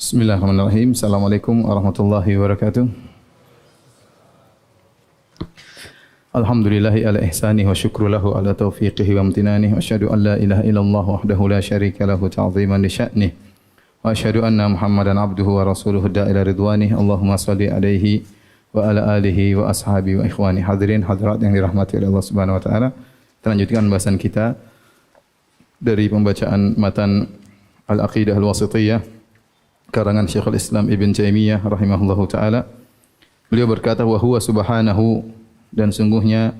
Bismillahirrahmanirrahim. Assalamualaikum warahmatullahi wabarakatuh. Alhamdulillahi ala ihsanihi wa syukru lahu ala taufiqihi wa amtinanihi wa asyhadu an la ilaha illallah wahdahu la syarika lahu ta'ziman li sya'nihi wa asyhadu anna Muhammadan abduhu wa rasuluhu da'ila ridwanihi. Allahumma salli alaihi wa ala alihi wa ashabihi wa ikhwani. Hadirin hadirat yang dirahmati oleh Allah Subhanahu wa taala. Kita lanjutkan bahasan kita dari pembacaan matan Al-Aqidah Al-Wasithiyah karangan Syekhul Islam Ibn Taimiyah rahimahullahu taala. Beliau berkata, wa huwa subhanahu, dan sungguhnya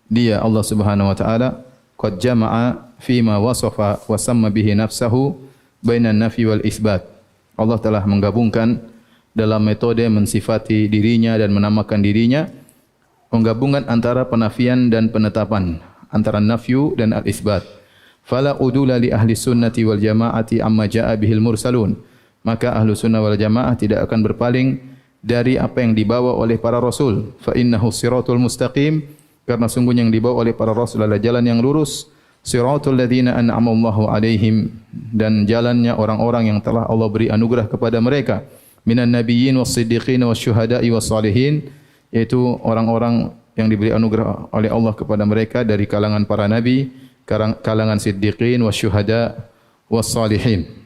dia Allah Subhanahu wa taala qad jama'a fima wasafa wa samma bihi nafsahu bainan nafi wal isbat. Allah telah menggabungkan dalam metode mensifati dirinya dan menamakan dirinya, menggabungkan antara penafian dan penetapan, antara nafyu dan al-isbat. Fala udula li ahli sunnati wal jamaati amma jaa bihil mursalun. Maka ahlu sunnah wal jamaah tidak akan berpaling dari apa yang dibawa oleh para rasul. Fa innahu siratul mustaqim, karena sungguhnya yang dibawa oleh para rasul adalah jalan yang lurus. Siratul ladzina an'ama Allahu alaihim, dan jalannya orang-orang yang telah Allah beri anugerah kepada mereka. Minan nabiyyin was siddiqin was syuhada'i was salihin, yaitu orang-orang yang diberi anugerah oleh Allah kepada mereka dari kalangan para nabi, kalangan siddiqin was syuhada' was salihin.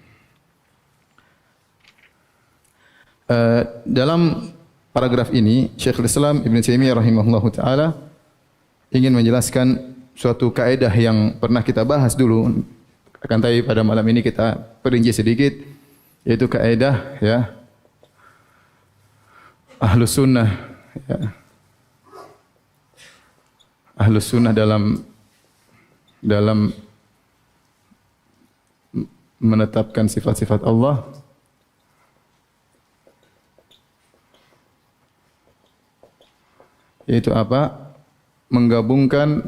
Dalam paragraf ini Syekhul Islam Ibn Taimiyah rahimahullahu taala ingin menjelaskan suatu kaidah yang pernah kita bahas dulu, akan tapi pada malam ini kita perinci sedikit, yaitu kaidah ya Ahlus Sunnah ya. Ahlus Sunnah dalam menetapkan sifat-sifat Allah, yaitu apa? Menggabungkan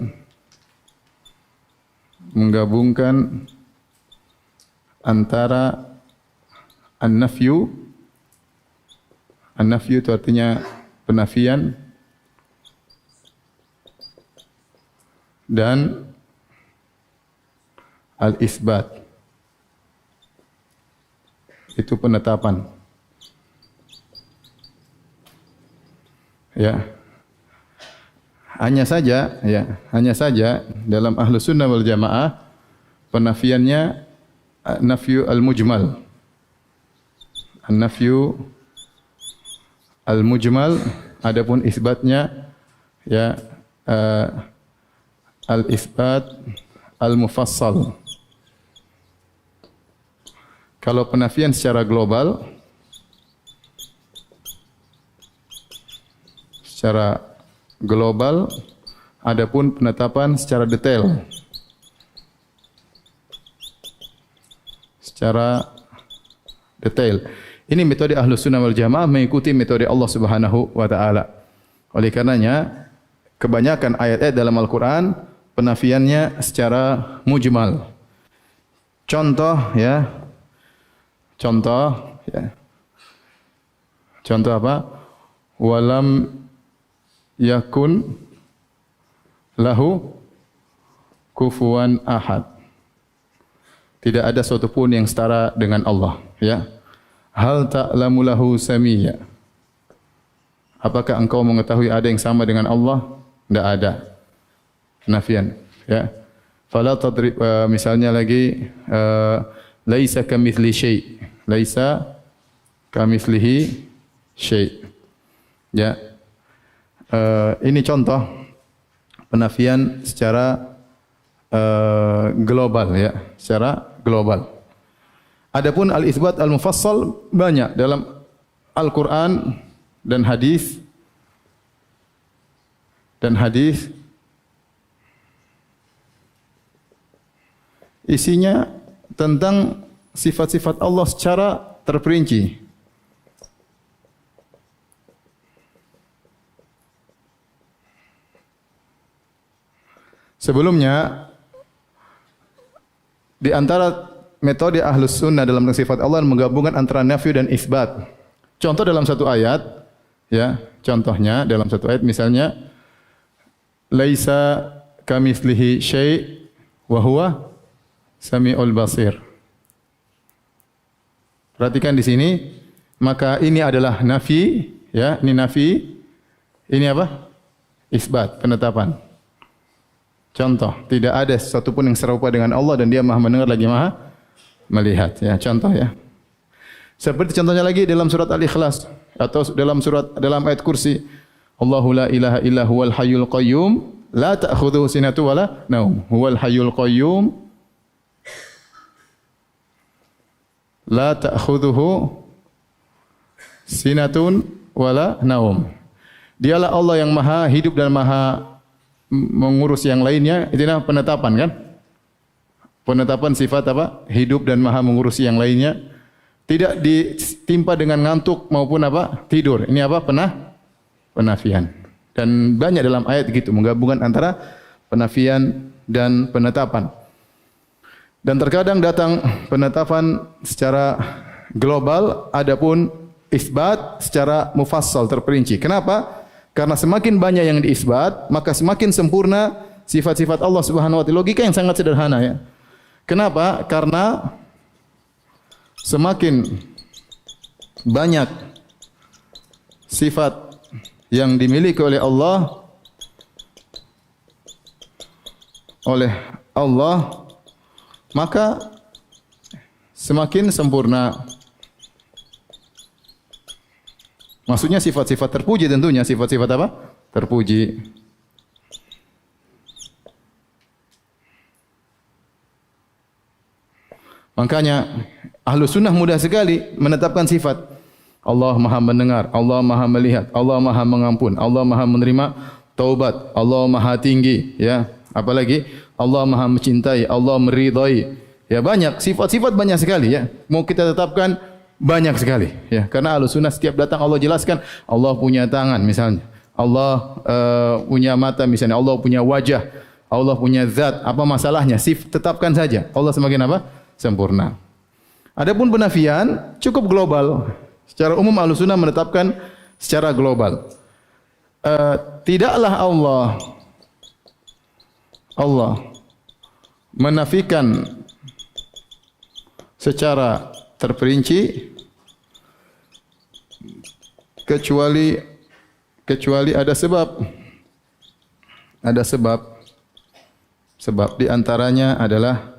antara an-nafyu itu artinya penafian, dan al-isbat itu penetapan. Ya. Hanya saja dalam Ahlus Sunnah wal Jamaah penafiannya nafyu al-mujmal. An-nafyu al-mujmal, adapun isbatnya ya al-isbat al-mufassal. Kalau penafian secara global, adapun penetapan secara detail. Ini metode Ahlus Sunnah wal Jamaah mengikuti metode Allah Subhanahu wa taala. Oleh karenanya kebanyakan ayat-ayat dalam Al-Qur'an penafiannya secara mujmal. Contoh apa? Walam yakun lahu kufuwan ahad. Tidak ada sesuatu pun yang setara dengan Allah, ya. Hal ta'lamu lahu samiyya. Apakah engkau mengetahui ada yang sama dengan Allah? Tidak ada. Nafian, ya. Fala tadrib, misalnya lagi laisa kamitsli syai'. Laisa kamitslihi syai'. Ya. Ini contoh penafian secara global, ya, secara global. Adapun al-isbat al-mufassal banyak dalam Al-Qur'an dan hadis isinya tentang sifat-sifat Allah secara terperinci. Sebelumnya, di antara metode Ahlus Sunnah dalam sifat Allah menggabungkan antara nafyu dan isbat. Contoh dalam satu ayat, ya, contohnya dalam satu ayat misalnya laisa kamitslihi syai' wa huwa samiul basir. Perhatikan di sini, maka ini adalah nafi, ya, ini nafi. Ini apa? Isbat, penetapan. Contoh, tidak ada satupun yang serupa dengan Allah dan Dia Maha mendengar lagi Maha melihat, ya. Contoh, ya. Seperti contohnya lagi dalam surat Al-Ikhlas atau dalam ayat kursi, Allahu la ilaha illa huwal hayyul qayyum la ta'khudhuhu sinatu wala naum. Huwal hayyul qayyum la ta'khudhuhu sinatun wala naum. Dialah Allah yang Maha hidup dan Maha mengurus yang lainnya. Itulah penetapan, kan? Penetapan sifat apa? Hidup dan Maha mengurusi yang lainnya. Tidak ditimpa dengan ngantuk maupun apa? Tidur. Ini apa? Penafian. Dan banyak dalam ayat gitu menggabungkan antara penafian dan penetapan. Dan terkadang datang penetapan secara global, adapun isbat secara mufassal, terperinci. Kenapa? Karena semakin banyak yang diisbat, maka semakin sempurna sifat-sifat Allah Subhanahu wa taala. Logika yang sangat sederhana, ya. Kenapa? Karena semakin banyak sifat yang dimiliki oleh Allah maka semakin sempurna. Maksudnya sifat-sifat terpuji tentunya. Sifat-sifat apa? Terpuji. Makanya Ahlus Sunnah mudah sekali menetapkan sifat. Allah Maha mendengar, Allah Maha melihat, Allah Maha mengampun, Allah Maha menerima taubat, Allah Maha tinggi, ya. Apalagi Allah Maha mencintai, Allah meridai. Ya, banyak sifat-sifat, banyak sekali, ya. Mau kita tetapkan banyak sekali, ya. Karena Ahlus Sunnah setiap datang Allah jelaskan, Allah punya tangan misalnya, Allah punya mata misalnya, Allah punya wajah, Allah punya zat. Apa masalahnya? Tetapkan saja. Allah semakin apa? Sempurna. Adapun penafian cukup global. Secara umum Ahlus Sunnah menetapkan secara global. Tidaklah Allah menafikan secara terperinci kecuali ada sebab. Sebab di antaranya adalah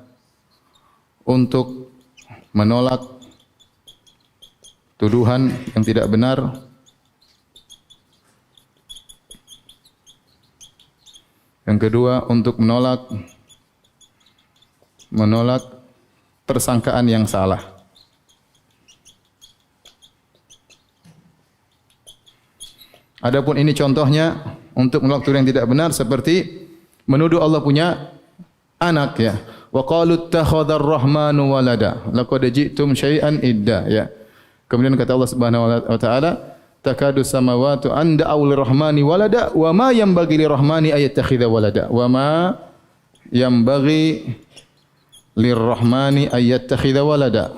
untuk menolak tuduhan yang tidak benar, yang kedua untuk menolak persangkaan yang salah. Adapun ini contohnya untuk menolak tuduhan yang tidak benar seperti menuduh Allah punya anak, ya. Wa qalu ittakhadhar rahmanu walada laqad ji'tum syai'an idda, ya. Kemudian kata Allah Subhanahu wa taala, takadu samawati an da'u lirrahmani walada wa ma yanbaghi lirrahmani ay yattakhidha walada wa ma yanbaghi lirrahmani ay yattakhidha walada.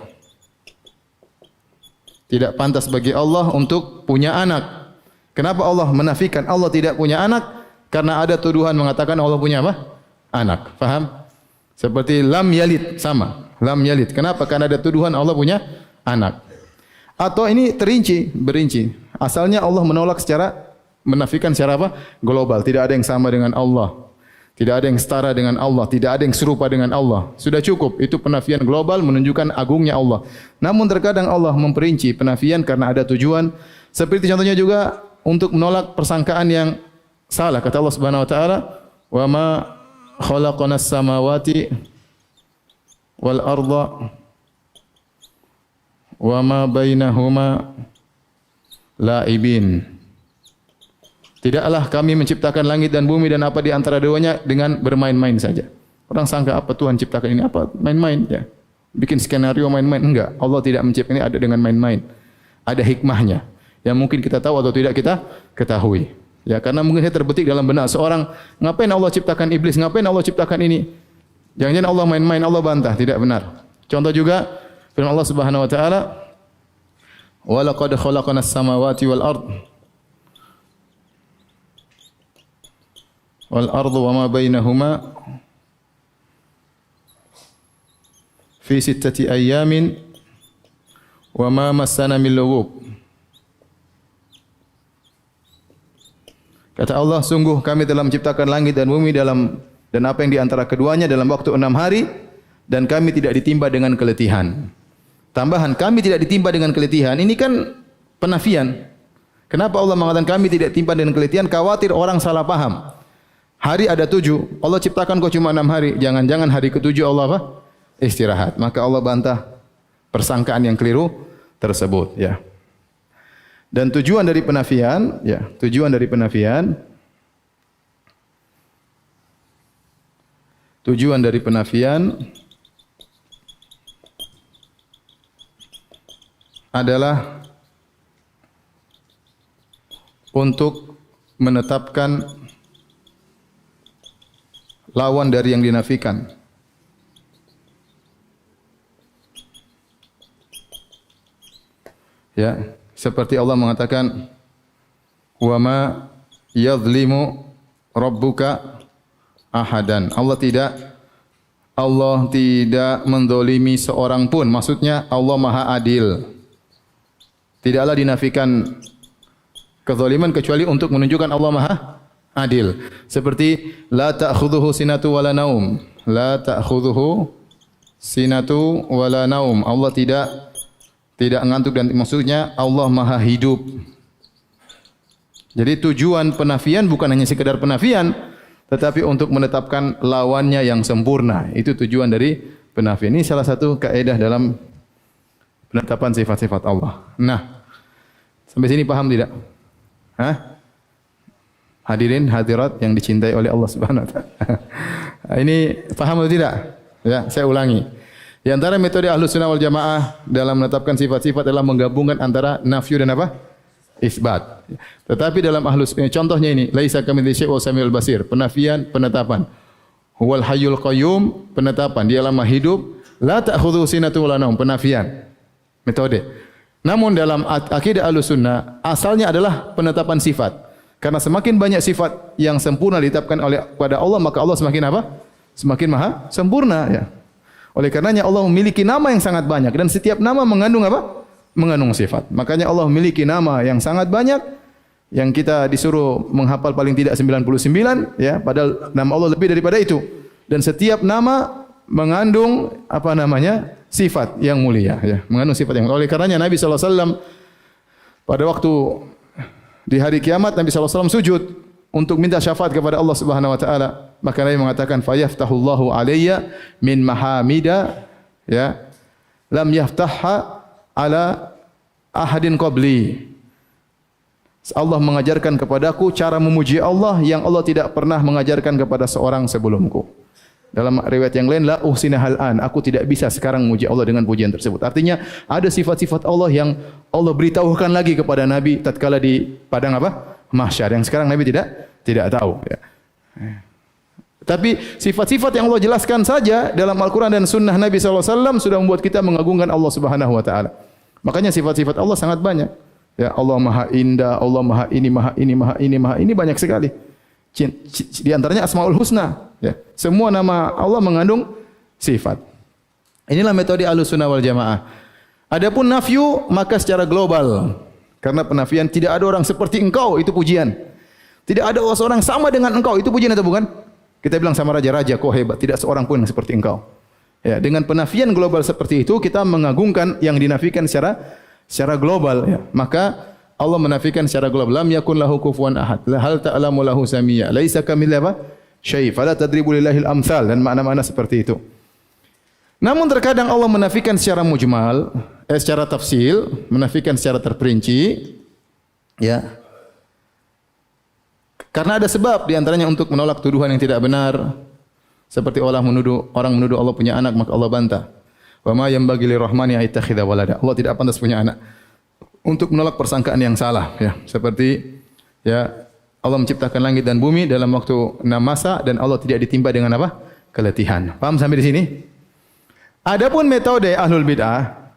Tidak pantas bagi Allah untuk punya anak. Kenapa Allah menafikan Allah tidak punya anak? Karena ada tuduhan mengatakan Allah punya apa? Anak. Faham? Seperti lam yalid, sama. Lam yalid. Kenapa? Karena ada tuduhan Allah punya anak. Atau ini berinci. Asalnya Allah menolak menafikan secara apa? Global. Tidak ada yang sama dengan Allah. Tidak ada yang setara dengan Allah. Tidak ada yang serupa dengan Allah. Sudah cukup. Itu penafian global menunjukkan agungnya Allah. Namun terkadang Allah memperinci penafian karena ada tujuan. Seperti contohnya juga untuk menolak persangkaan yang salah. Kata Allah Subhanahu wa taala, "Wa ma khalaqanas samawati wal arda wa ma bainahuma la'ibin." Tidaklah kami menciptakan langit dan bumi dan apa di antara keduanya dengan bermain-main saja. Orang sangka apa Tuhan ciptakan ini? Apa? Main-main, ya. Bikin skenario main-main. Enggak. Allah tidak menciptakan ini ada dengan main-main. Ada hikmahnya yang mungkin kita tahu atau tidak kita ketahui. Ya, karena mungkin saya terbetik dalam benak seorang, ngapain Allah ciptakan iblis? Ngapain Allah ciptakan ini? Jangan-jangan Allah main-main, Allah bantah. Tidak benar. Contoh juga firman Allah Subhanahu wa taala, "Wa laqad khalaqanas samawati wal ardu wa ma bainahuma fi sittati ayyamin wa ma massana min lughub. Kata Allah, sungguh kami telah menciptakan langit dan bumi dan apa yang di antara keduanya dalam waktu 6 hari dan kami tidak ditimpa dengan keletihan. Tambahan, kami tidak ditimpa dengan keletihan, ini kan penafian. Kenapa Allah mengatakan kami tidak ditimpa dengan keletihan? Khawatir orang salah paham. Hari ada 7, Allah ciptakan kok cuma 6 hari. Jangan-jangan hari ke-7 Allah apa? Istirahat. Maka Allah bantah persangkaan yang keliru tersebut. Ya. Dan tujuan dari penafian adalah untuk menetapkan lawan dari yang dinafikan. Ya, seperti Allah mengatakan, "Wa ma yadhlimu rabbuka ahadan." Allah tidak mendolimi seorang pun. Maksudnya Allah Maha Adil. Tidaklah dinafikan kezaliman kecuali untuk menunjukkan Allah Maha Adil. Seperti la ta'khudhuhu sinatu wala naum. La ta'khudhuhu sinatu wala naum. Allah tidak ngantuk dan maksudnya Allah Maha Hidup. Jadi tujuan penafian bukan hanya sekedar penafian, tetapi untuk menetapkan lawannya yang sempurna. Itu tujuan dari penafian. Ini salah satu kaidah dalam penetapan sifat-sifat Allah. Nah, sampai sini paham tidak? Hah? Hadirin hadirat yang dicintai oleh Allah Subhanahu wa taala. Ini paham atau tidak? Ya, saya ulangi. Di antara metode Ahlus Sunnah wal Jamaah dalam menetapkan sifat-sifat adalah menggabungkan antara nafyu dan apa? Isbat. Tetapi dalam contohnya ini, laisa kamitslihi syai'un wa samiul basir, penafian, penetapan. Huwal hayyul qayyum, penetapan, dialah Maha hidup, la ta'khudhuhu sinatun wa la naum, penafian. Metode. Namun dalam akidah Ahlus Sunnah asalnya adalah penetapan sifat. Karena semakin banyak sifat yang sempurna ditetapkan oleh kepada Allah, maka Allah semakin apa? Semakin maha sempurna, ya. Oleh karenanya Allah memiliki nama yang sangat banyak dan setiap nama mengandung apa? Mengandung sifat. Makanya Allah memiliki nama yang sangat banyak yang kita disuruh menghafal paling tidak 99, ya, padahal nama Allah lebih daripada itu. Dan setiap nama mengandung apa namanya? Sifat yang mulia, ya, mengandung sifat yang mulia. Oleh karenanya Nabi sallallahu alaihi wasallam pada waktu di hari kiamat Nabi sallallahu alaihi wasallam sujud untuk minta syafaat kepada Allah Subhanahu wa taala. Maka Nabi mengatakan fayaftahullahu alayya min mahamida, ya, lam yaftahha ala ahadin qabli. Allah mengajarkan kepadaku cara memuji Allah yang Allah tidak pernah mengajarkan kepada seorang sebelumku. Dalam riwayat yang lain, la uhsina hal'an, aku tidak bisa sekarang memuji Allah dengan pujian tersebut. Artinya ada sifat-sifat Allah yang Allah beritahukan lagi kepada Nabi tatkala di padang apa? Mahsyar, yang sekarang Nabi tidak tahu, ya. Tapi sifat-sifat yang Allah jelaskan saja dalam Al-Quran dan Sunnah Nabi SAW sudah membuat kita mengagungkan Allah Subhanahu Wa Taala. Makanya sifat-sifat Allah sangat banyak. Ya, Allah Maha Indah, Allah Maha ini, Maha ini, Maha ini, Maha ini, banyak sekali. Di antaranya Asmaul Husna. Ya, semua nama Allah mengandung sifat. Inilah metode Ahlus Sunnah wal Jamaah. Adapun nafyu maka secara global. Karena penafian tidak ada orang seperti engkau, itu pujian. Tidak ada seorang sama dengan engkau, itu pujian atau bukan? Kita bilang sama raja-raja, kau hebat, tidak seorang pun yang seperti engkau. Ya, dengan penafian global seperti itu kita mengagungkan yang dinafikan secara global, ya. Maka Allah menafikan secara global, lam yakun lahu kufuwan ahad, hal ta'lamu lahu samia, laisa kamitslihi apa? Syai', fala tadribu lillahil amsal, dan makna-makna seperti itu. Namun terkadang Allah menafikan secara mujmal, secara tafsil, menafikan secara terperinci, ya. Karena ada sebab di antaranya untuk menolak tuduhan yang tidak benar. Seperti orang menuduh Allah punya anak, maka Allah bantah. Wa ma yanbaghi lirrahmani an yattakhidha walada. Allah tidak pantas punya anak. Untuk menolak persangkaan yang salah, ya. Seperti, ya, Allah menciptakan langit dan bumi dalam waktu 6 masa dan Allah tidak ditimpa dengan apa? Keletihan. Paham sampai di sini? Adapun metode Ahlul Bid'ah,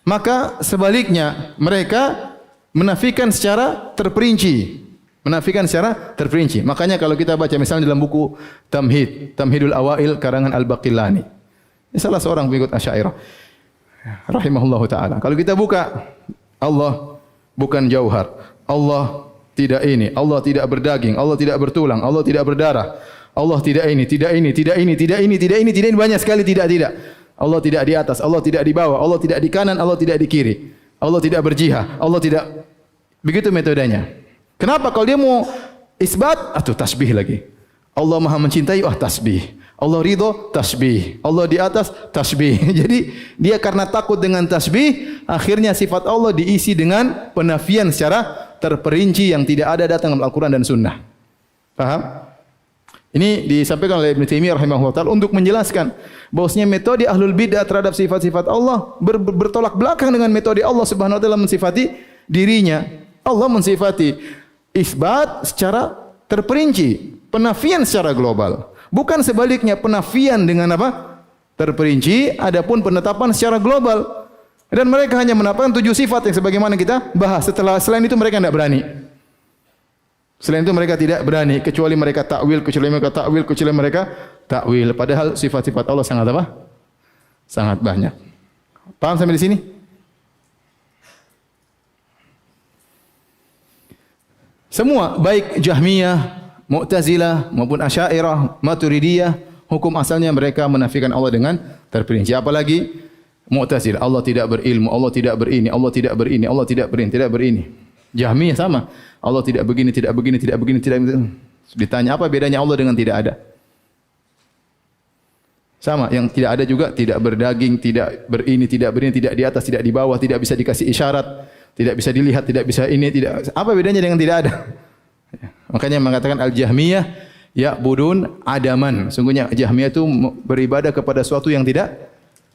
maka sebaliknya mereka menafikan secara terperinci. Menafikan secara terperinci. Makanya kalau kita baca misalnya dalam buku Tamhidul Awail karangan Al-Baqillani. Ini salah seorang pengikut Asy'ariyah. rahimahullahu taala. Kalau kita buka, Allah bukan jauhar. Allah tidak ini, Allah tidak berdaging, Allah tidak bertulang, Allah tidak berdarah. Allah tidak ini, tidak ini, tidak ini, tidak ini, tidak ini, tidak ini, banyak sekali tidak. Allah tidak di atas, Allah tidak di bawah, Allah tidak di kanan, Allah tidak di kiri. Allah tidak berjihad, Allah tidak. Begitu metodenya. Kenapa kalau dia mau isbat, tasbih lagi. Allah Maha mencintai, tasbih. Allah ridho, tasbih. Allah di atas, tasbih. Jadi dia karena takut dengan tasbih, akhirnya sifat Allah diisi dengan penafian secara terperinci yang tidak ada datang dalam Al-Quran dan Sunnah. Paham? Ini disampaikan oleh Ibn Taimiyah rahimahullah ta'ala untuk menjelaskan bahwasanya metode ahlul bid'ah terhadap sifat-sifat Allah bertolak belakang dengan metode Allah Subhanahu wa taala mensifati dirinya. Allah mensifati isbat secara terperinci, penafian secara global. Bukan sebaliknya, penafian dengan apa? Terperinci, adapun penetapan secara global. Dan mereka hanya menafikan 7 sifat yang sebagaimana kita bahas. Selain itu mereka tidak berani. Selain itu mereka tidak berani, kecuali mereka takwil, kecuali mereka takwil. Padahal sifat-sifat Allah sangat apa? Sangat banyak. Paham sampai di sini? Semua, baik Jahmiyah, Mu'tazilah, maupun Asy'ariyah, Maturidiyah, hukum asalnya mereka menafikan Allah dengan terperinci. Apalagi Mu'tazilah, Allah tidak berilmu, Allah tidak berini, Allah tidak berini, Allah tidak berini, tidak berini. Jahmiyah sama. Allah tidak begini, tidak begini, tidak begini, tidak begini. Ditanya apa bedanya Allah dengan tidak ada? Sama, yang tidak ada juga tidak berdaging, tidak berini, tidak berini, tidak di atas, tidak di bawah, tidak bisa dikasih isyarat, tidak bisa dilihat, tidak bisa ini, tidak. Apa bedanya dengan tidak ada? Makanya mengatakan Al-Jahmiyah ya'budun adaman. Sungguhnya Jahmiyah itu beribadah kepada sesuatu yang tidak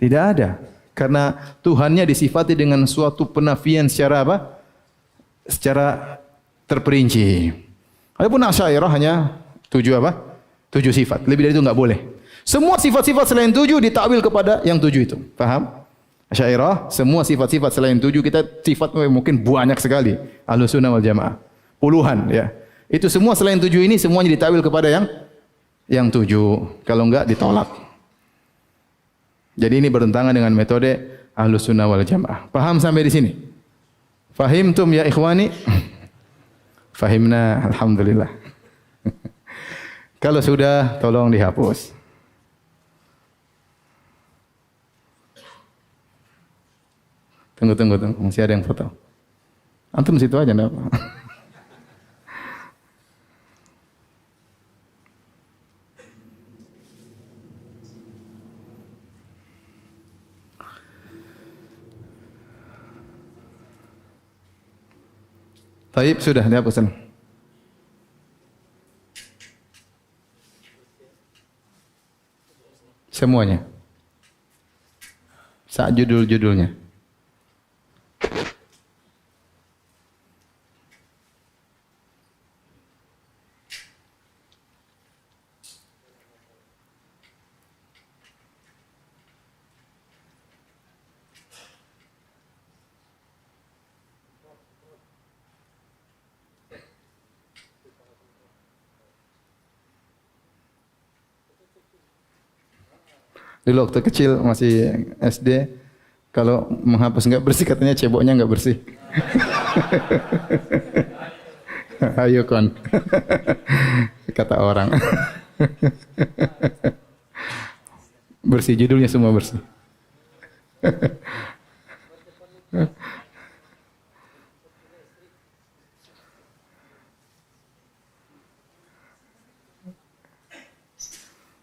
ada. Karena Tuhannya disifati dengan suatu penafian secara apa? Secara terperinci. Adapun Asy'ariyah hanya 7 apa? 7 sifat. Lebih dari itu enggak boleh. Semua sifat-sifat selain 7 ditakwil kepada yang 7 itu. Paham? Asy'ariyah semua sifat-sifat selain 7 kita sifat mungkin banyak sekali. Ahlussunnah wal Jamaah. Puluhan ya. Itu semua selain 7 ini semuanya ditakwil kepada yang 7. Kalau enggak ditolak. Jadi ini bertentangan dengan metode Ahlussunnah wal Jamaah. Paham sampai di sini? Fahimtum ya ikhwani? Fahimna, alhamdulillah. Kalau sudah, tolong dihapus. Tunggu. Masih ada yang foto. Antum situ aja, enggak apa. Taib sudah dihapus. Semuanya. Saat judul-judulnya. Dulu waktu kecil masih SD, kalau menghapus enggak bersih katanya ceboknya enggak bersih. Ayo kon, kata orang. Bersih, judulnya semua bersih.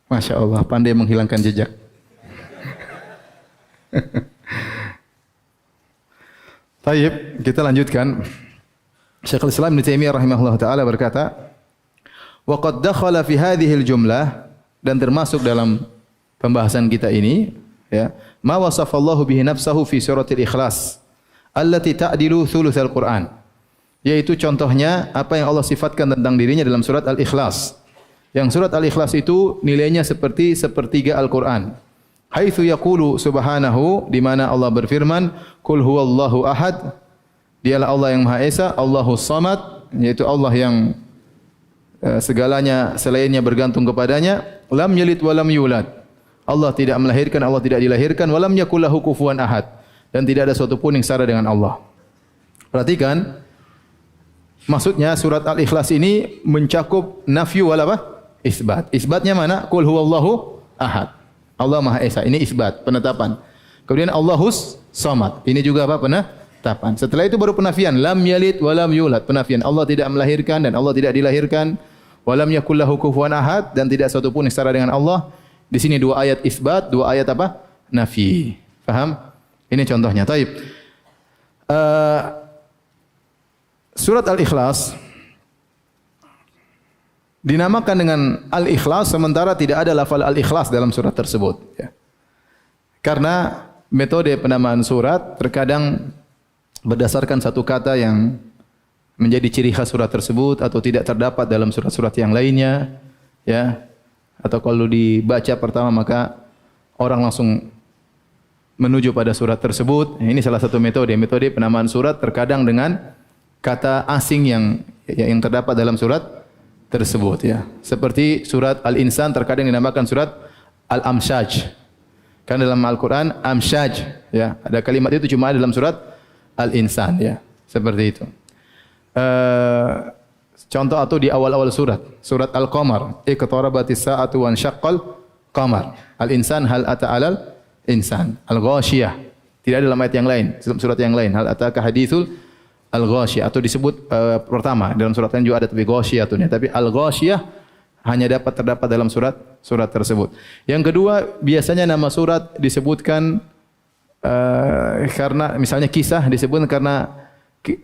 Masya Allah, pandai menghilangkan jejak. Taib, kita lanjutkan. Syekhul Islam Ibnu Taimiyah rahimahullah taala berkata, "Wa qad dakhala fi hadhihi al-jumlah," dan termasuk dalam pembahasan kita ini, ya, ma wasafallahu bihi nafsahu fi suratil Ikhlas, allati ta'dilu thulutsal Qur'an. Yaitu contohnya apa yang Allah sifatkan tentang dirinya dalam surat Al-Ikhlas. Yang surat Al-Ikhlas itu nilainya seperti sepertiga Al-Quran. Haitsu yaqulu subhanahu, di mana Allah berfirman, "Qul huwallahu ahad." Dialah Allah yang Maha Esa, Allahus Samad, yaitu Allah yang segalanya selainnya bergantung kepadanya. Lam yalid wa lam yulad. Allah tidak melahirkan, Allah tidak dilahirkan. Wa lam yakul lahu kufuwan ahad. dan tidak ada sesuatu pun yang setara dengan Allah. Perhatikan, maksudnya surat Al-Ikhlas ini mencakup nafyu wal apa? Isbat. Isbatnya mana? Qul huwallahu ahad. Allah Maha Esa. Ini isbat, penetapan. Kemudian Allahus Samad. Ini juga apa? Penetapan. Setelah itu baru penafian. Lam yalid wa lam yulad. Penafian. Allah tidak melahirkan dan Allah tidak dilahirkan. Wa lam yakul lahu kufuwan ahad, dan tidak sesuatu pun yang setara dengan Allah. Di sini 2 ayat isbat, 2 ayat apa? Nafi. Faham? Ini contohnya. Taib. Surat Al-Ikhlas dinamakan dengan Al-Ikhlas sementara tidak ada lafal Al-Ikhlas dalam surat tersebut. Ya. Karena metode penamaan surat terkadang berdasarkan satu kata yang menjadi ciri khas surat tersebut atau tidak terdapat dalam surat-surat yang lainnya. Ya. Atau kalau dibaca pertama maka orang langsung menuju pada surat tersebut. Ini salah satu metode. Metode penamaan surat terkadang dengan kata asing yang terdapat dalam surat tersebut, ya. Seperti surat Al-Insan terkadang dinamakan surat Al-Amsyaj. Kan dalam Al-Quran Amsyaj, ya. Ada kalimat itu cuma ada dalam surat Al-Insan, ya. Seperti itu. Contoh atau di awal-awal surat Al-Qamar, iqtarabatis sa'atu wan syaqqal qamar. Al-Insan hal ata 'alal insan. Al-Ghasyiyah. Tidak ada dalam ayat yang lain, surat yang lain. Hal ataka haditsul Al-Ghasyiyah, atau disebut pertama dalam surat lain juga ada tapi Ghasyiyah tuh, tapi Al-Ghasyiyah hanya terdapat dalam surat tersebut. Yang kedua, biasanya nama surat disebutkan karena misalnya kisah disebut karena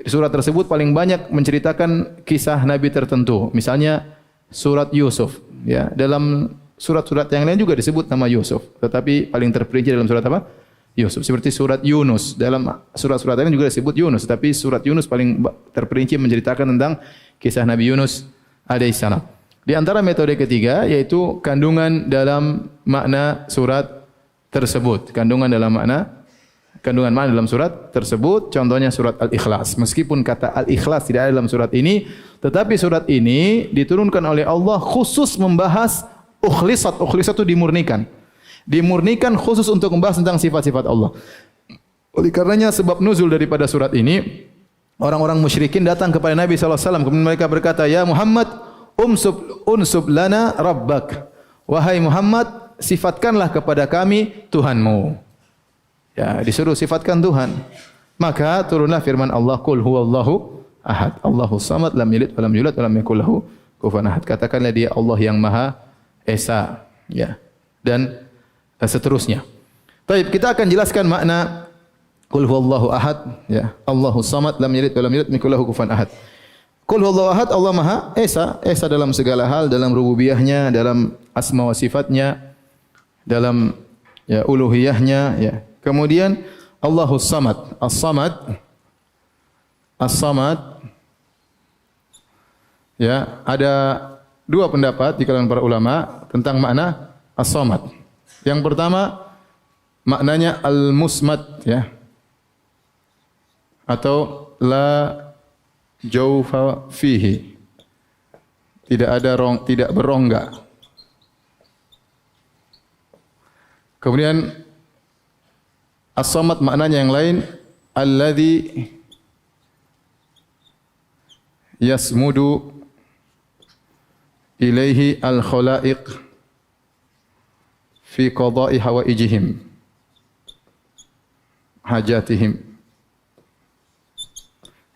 surat tersebut paling banyak menceritakan kisah nabi tertentu. Misalnya surat Yusuf, ya. Dalam surat-surat yang lain juga disebut nama Yusuf, tetapi paling terperinci dalam surat apa? Yusuf. Seperti surat Yunus. Dalam surat-surat lain juga disebut Yunus, tapi surat Yunus paling terperinci menceritakan tentang kisah Nabi Yunus alaihissalam. Di antara metode ketiga yaitu kandungan dalam makna surat tersebut. Kandungan makna dalam surat tersebut. Contohnya surat Al-Ikhlas. Meskipun kata Al-Ikhlas tidak ada dalam surat ini, tetapi surat ini diturunkan oleh Allah khusus membahas ukhlisat. Ukhlisat itu dimurnikan. Dimurnikan khusus untuk membahas tentang sifat-sifat Allah. Oleh karenanya sebab nuzul daripada surat ini, orang-orang musyrikin datang kepada Nabi sallallahu alaihi wasallam, kemudian mereka berkata, "Ya Muhammad, unsub lana rabbak." Wahai Muhammad, sifatkanlah kepada kami Tuhanmu. Ya, disuruh sifatkan Tuhan. Maka turunlah firman Allah, "Qul huwallahu ahad, Allahus samad, lam yalid wa lam yulad wa lam yakul lahu kufuwan ahad." Katakanlah dia Allah yang Maha Esa, ya. Dan seterusnya. Baik, kita akan jelaskan makna Qul huwallahu ahad, ya. Allahus samad, lam yalid wa lam yulad, yakul lahu kufuwan ahad. Qul huwallahu ahad, Allah Maha Esa, Esa dalam segala hal, dalam rububiyahnya, dalam asma wa sifatnya, dalam ya uluhiyahnya, ya. Kemudian Allahus samad, as-samad, as-samad, ya, ada 2 pendapat di kalangan para ulama tentang makna as-samad. Yang pertama maknanya al-musmad, ya, atau la jawfa fihi, tidak berongga. Kemudian as-samad maknanya yang lain, alladzi yasmudu ilaihi al-khalaiq fi qada'i hawaijihim, hajatihim.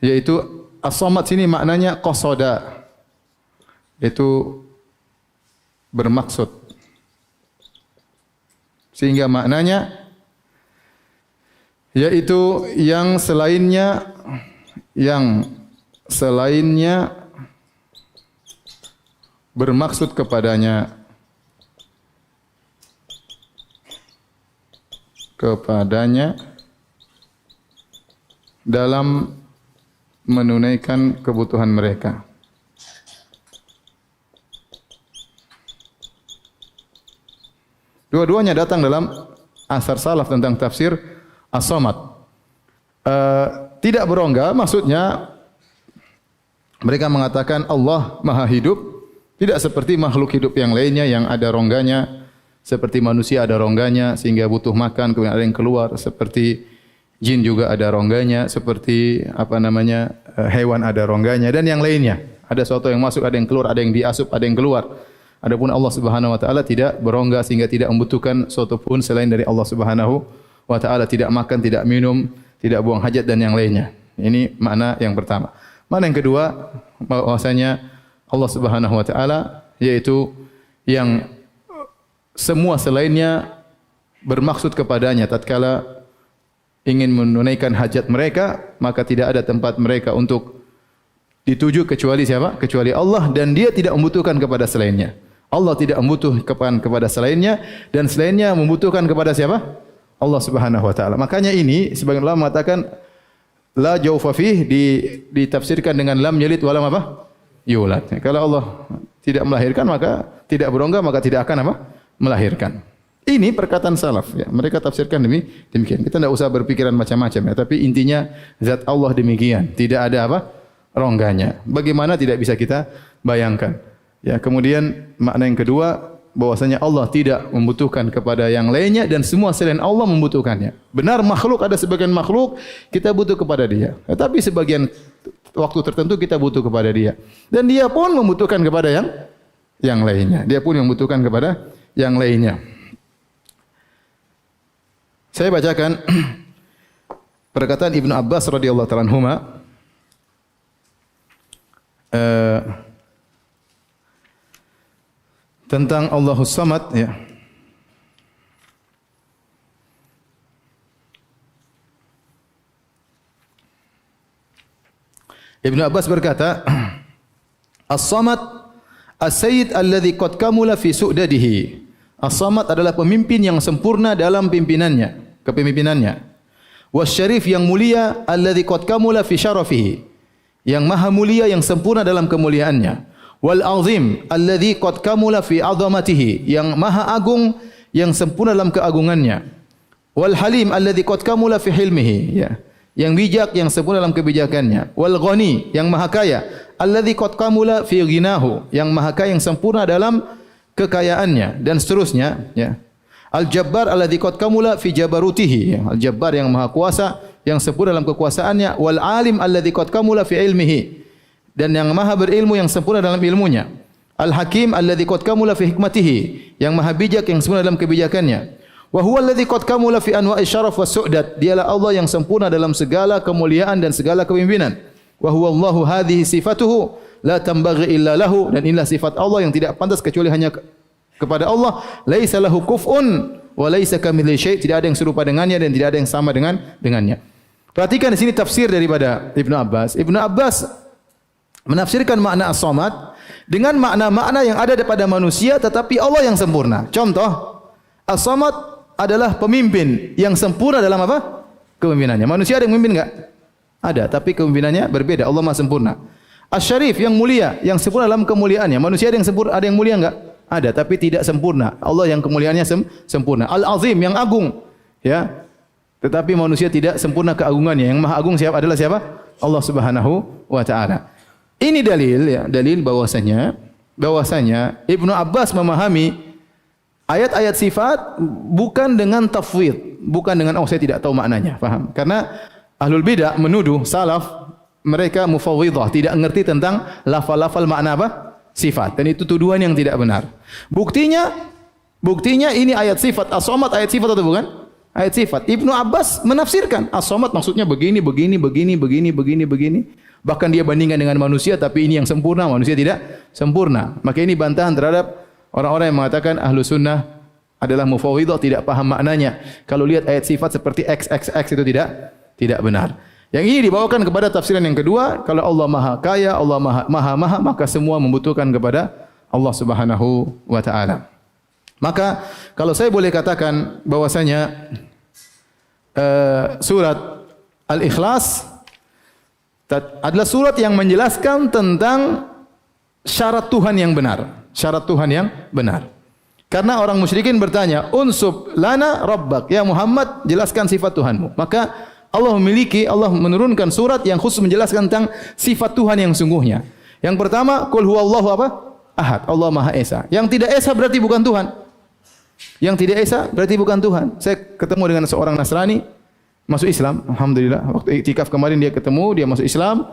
Yaitu as-samad sini maknanya qasada, itu bermaksud. Sehingga maknanya yaitu yang selainnya bermaksud kepadanya dalam menunaikan kebutuhan mereka. Dua-duanya datang dalam asar salaf tentang tafsir as-samad. Tidak berongga maksudnya mereka mengatakan Allah Maha hidup, tidak seperti makhluk hidup yang lainnya yang ada rongganya. Seperti manusia ada rongganya sehingga butuh makan, kemudian ada yang keluar. Seperti jin juga ada rongganya, seperti hewan ada rongganya dan yang lainnya. Ada sesuatu yang masuk, ada yang keluar, ada yang diasup, ada yang keluar. Adapun Allah Subhanahu wa taala tidak berongga sehingga tidak membutuhkan sesuatu pun selain dari Allah Subhanahu wa taala, tidak makan, tidak minum, tidak buang hajat dan yang lainnya. Ini makna yang pertama. Makna yang kedua, bahwasanya Allah Subhanahu wa taala yaitu yang semua selainnya bermaksud kepadanya tatkala ingin menunaikan hajat mereka, maka tidak ada tempat mereka untuk dituju kecuali siapa? Kecuali Allah, dan dia tidak membutuhkan kepada selainnya. Allah tidak membutuhkan kepada selainnya dan selainnya membutuhkan kepada siapa? Allah Subhanahu wa taala. Makanya ini sebagian ulama mengatakan la jawfa fih ditafsirkan dengan lam yalid walam apa? Yulad. Kalau Allah tidak melahirkan maka tidak berongga, maka tidak akan apa? Melahirkan. Ini perkataan salaf ya. Mereka tafsirkan demikian. Kita tidak usah berpikiran macam-macam ya, tapi intinya zat Allah demikian. Tidak ada apa? Rongganya. Bagaimana tidak bisa kita bayangkan. Ya, kemudian makna yang kedua, bahwasanya Allah tidak membutuhkan kepada yang lainnya dan semua selain Allah membutuhkannya. Benar makhluk, ada sebagian makhluk kita butuh kepada dia. Tetapi sebagian waktu tertentu kita butuh kepada dia. Dan dia pun membutuhkan kepada yang lainnya. Dia pun membutuhkan kepada yang lainnya. Saya bacakan perkataan Ibnu Abbas radhiyallahu ta'ala anhuma tentang Allahus Samad ya. Ibnu Abbas berkata, As-Samad as-sayyid alladhi qad kamula fi su'dadihi. As-Samad adalah pemimpin yang sempurna dalam kepemimpinannya. Was-syarif yang mulia alladhi qad kamula fi syarafihi. Yang maha mulia yang sempurna dalam kemuliaannya. Wal azim alladhi qad kamula fi 'azamatihi, yang maha agung yang sempurna dalam keagungannya. Wal halim alladhi qad kamula fi hilmihi, ya, yang bijak yang sempurna dalam kebijakannya. Wal ghani yang maha kaya alladhi qad kamula fi ghinahu, yang maha kaya yang sempurna dalam kekayaannya, dan seterusnya ya. Al jabbar alladhi qad kamula fi jabarutihi, ya. Al jabbar yang maha kuasa yang sempurna dalam kekuasaannya. Wal alim alladzi qad kamula fi ilmihi, dan yang maha berilmu yang sempurna dalam ilmunya. Al hakim alladzi qad kamula fi hikmatihi, yang maha bijak yang sempurna dalam kebijakannya. Wa huwa alladzi qad kamula fi anwa'i syaraf was su'dat, dialah Allah yang sempurna dalam segala kemuliaan dan segala kepemimpinan. Wa huwa Allahu hadhihi sifatuhu la tanbaghi illa lahu, dan inilah sifat Allah yang tidak pantas kecuali hanya kepada Allah. Laisa lahu kuf'un wa laisa kamitslihi syai', tidak ada yang serupa dengannya dan tidak ada yang sama dengannya. Perhatikan di sini tafsir daripada Ibnu Abbas. Ibnu Abbas menafsirkan makna as-samad dengan makna-makna yang ada pada manusia tetapi Allah yang sempurna. Contoh, as-samad adalah pemimpin yang sempurna dalam apa? Kepemimpinannya. Manusia ada yang memimpin enggak? Ada, tapi kepemimpinannya berbeda. Allah Maha sempurna. Asy-syarif yang mulia, yang sempurna dalam kemuliaannya. Manusia ada yang sempurna, ada yang mulia enggak? Ada, tapi tidak sempurna. Allah yang kemuliaannya sempurna. Al-azim yang agung, ya. Tetapi manusia tidak sempurna keagungannya. Yang maha agung adalah siapa? Allah Subhanahu wa taala. Ini dalil ya, dalil bahwasanya Ibnu Abbas memahami ayat-ayat sifat bukan dengan tafwid, bukan dengan saya tidak tahu maknanya, paham? Karena ahlul bidah menuduh salaf mereka mufawwidhah, tidak mengerti tentang lafal-lafal makna apa? Sifat. Dan itu tuduhan yang tidak benar. Buktinya ini ayat sifat. As-Samad ayat sifat atau bukan? Ayat sifat. Ibnu Abbas menafsirkan as-samad maksudnya begini. Bahkan dia bandingkan dengan manusia, tapi ini yang sempurna, manusia tidak sempurna. Maka ini bantahan terhadap orang-orang yang mengatakan ahlu sunnah adalah mufawwidhah, tidak paham maknanya. Kalau lihat ayat sifat seperti XXX itu tidak benar. Yang ini dibawakan kepada tafsiran yang kedua, kalau Allah maha kaya, Allah maha, maka semua membutuhkan kepada Allah Subhanahu wa taala. Maka kalau saya boleh katakan bahwasanya surat Al-Ikhlas adalah surat yang menjelaskan tentang syarat Tuhan yang benar, syarat Tuhan yang benar. Karena orang musyrikin bertanya, "Unsub lana rabbak, ya Muhammad, jelaskan sifat Tuhanmu." Maka Allah menurunkan surat yang khusus menjelaskan tentang sifat Tuhan yang sungguhnya. Yang pertama, qul huwallahu apa? Ahad, Allah Maha Esa. Yang tidak esa berarti bukan Tuhan. Yang tidak esa berarti bukan Tuhan. Saya ketemu dengan seorang Nasrani, masuk Islam. Alhamdulillah. Waktu iktikaf kemarin dia ketemu, dia masuk Islam.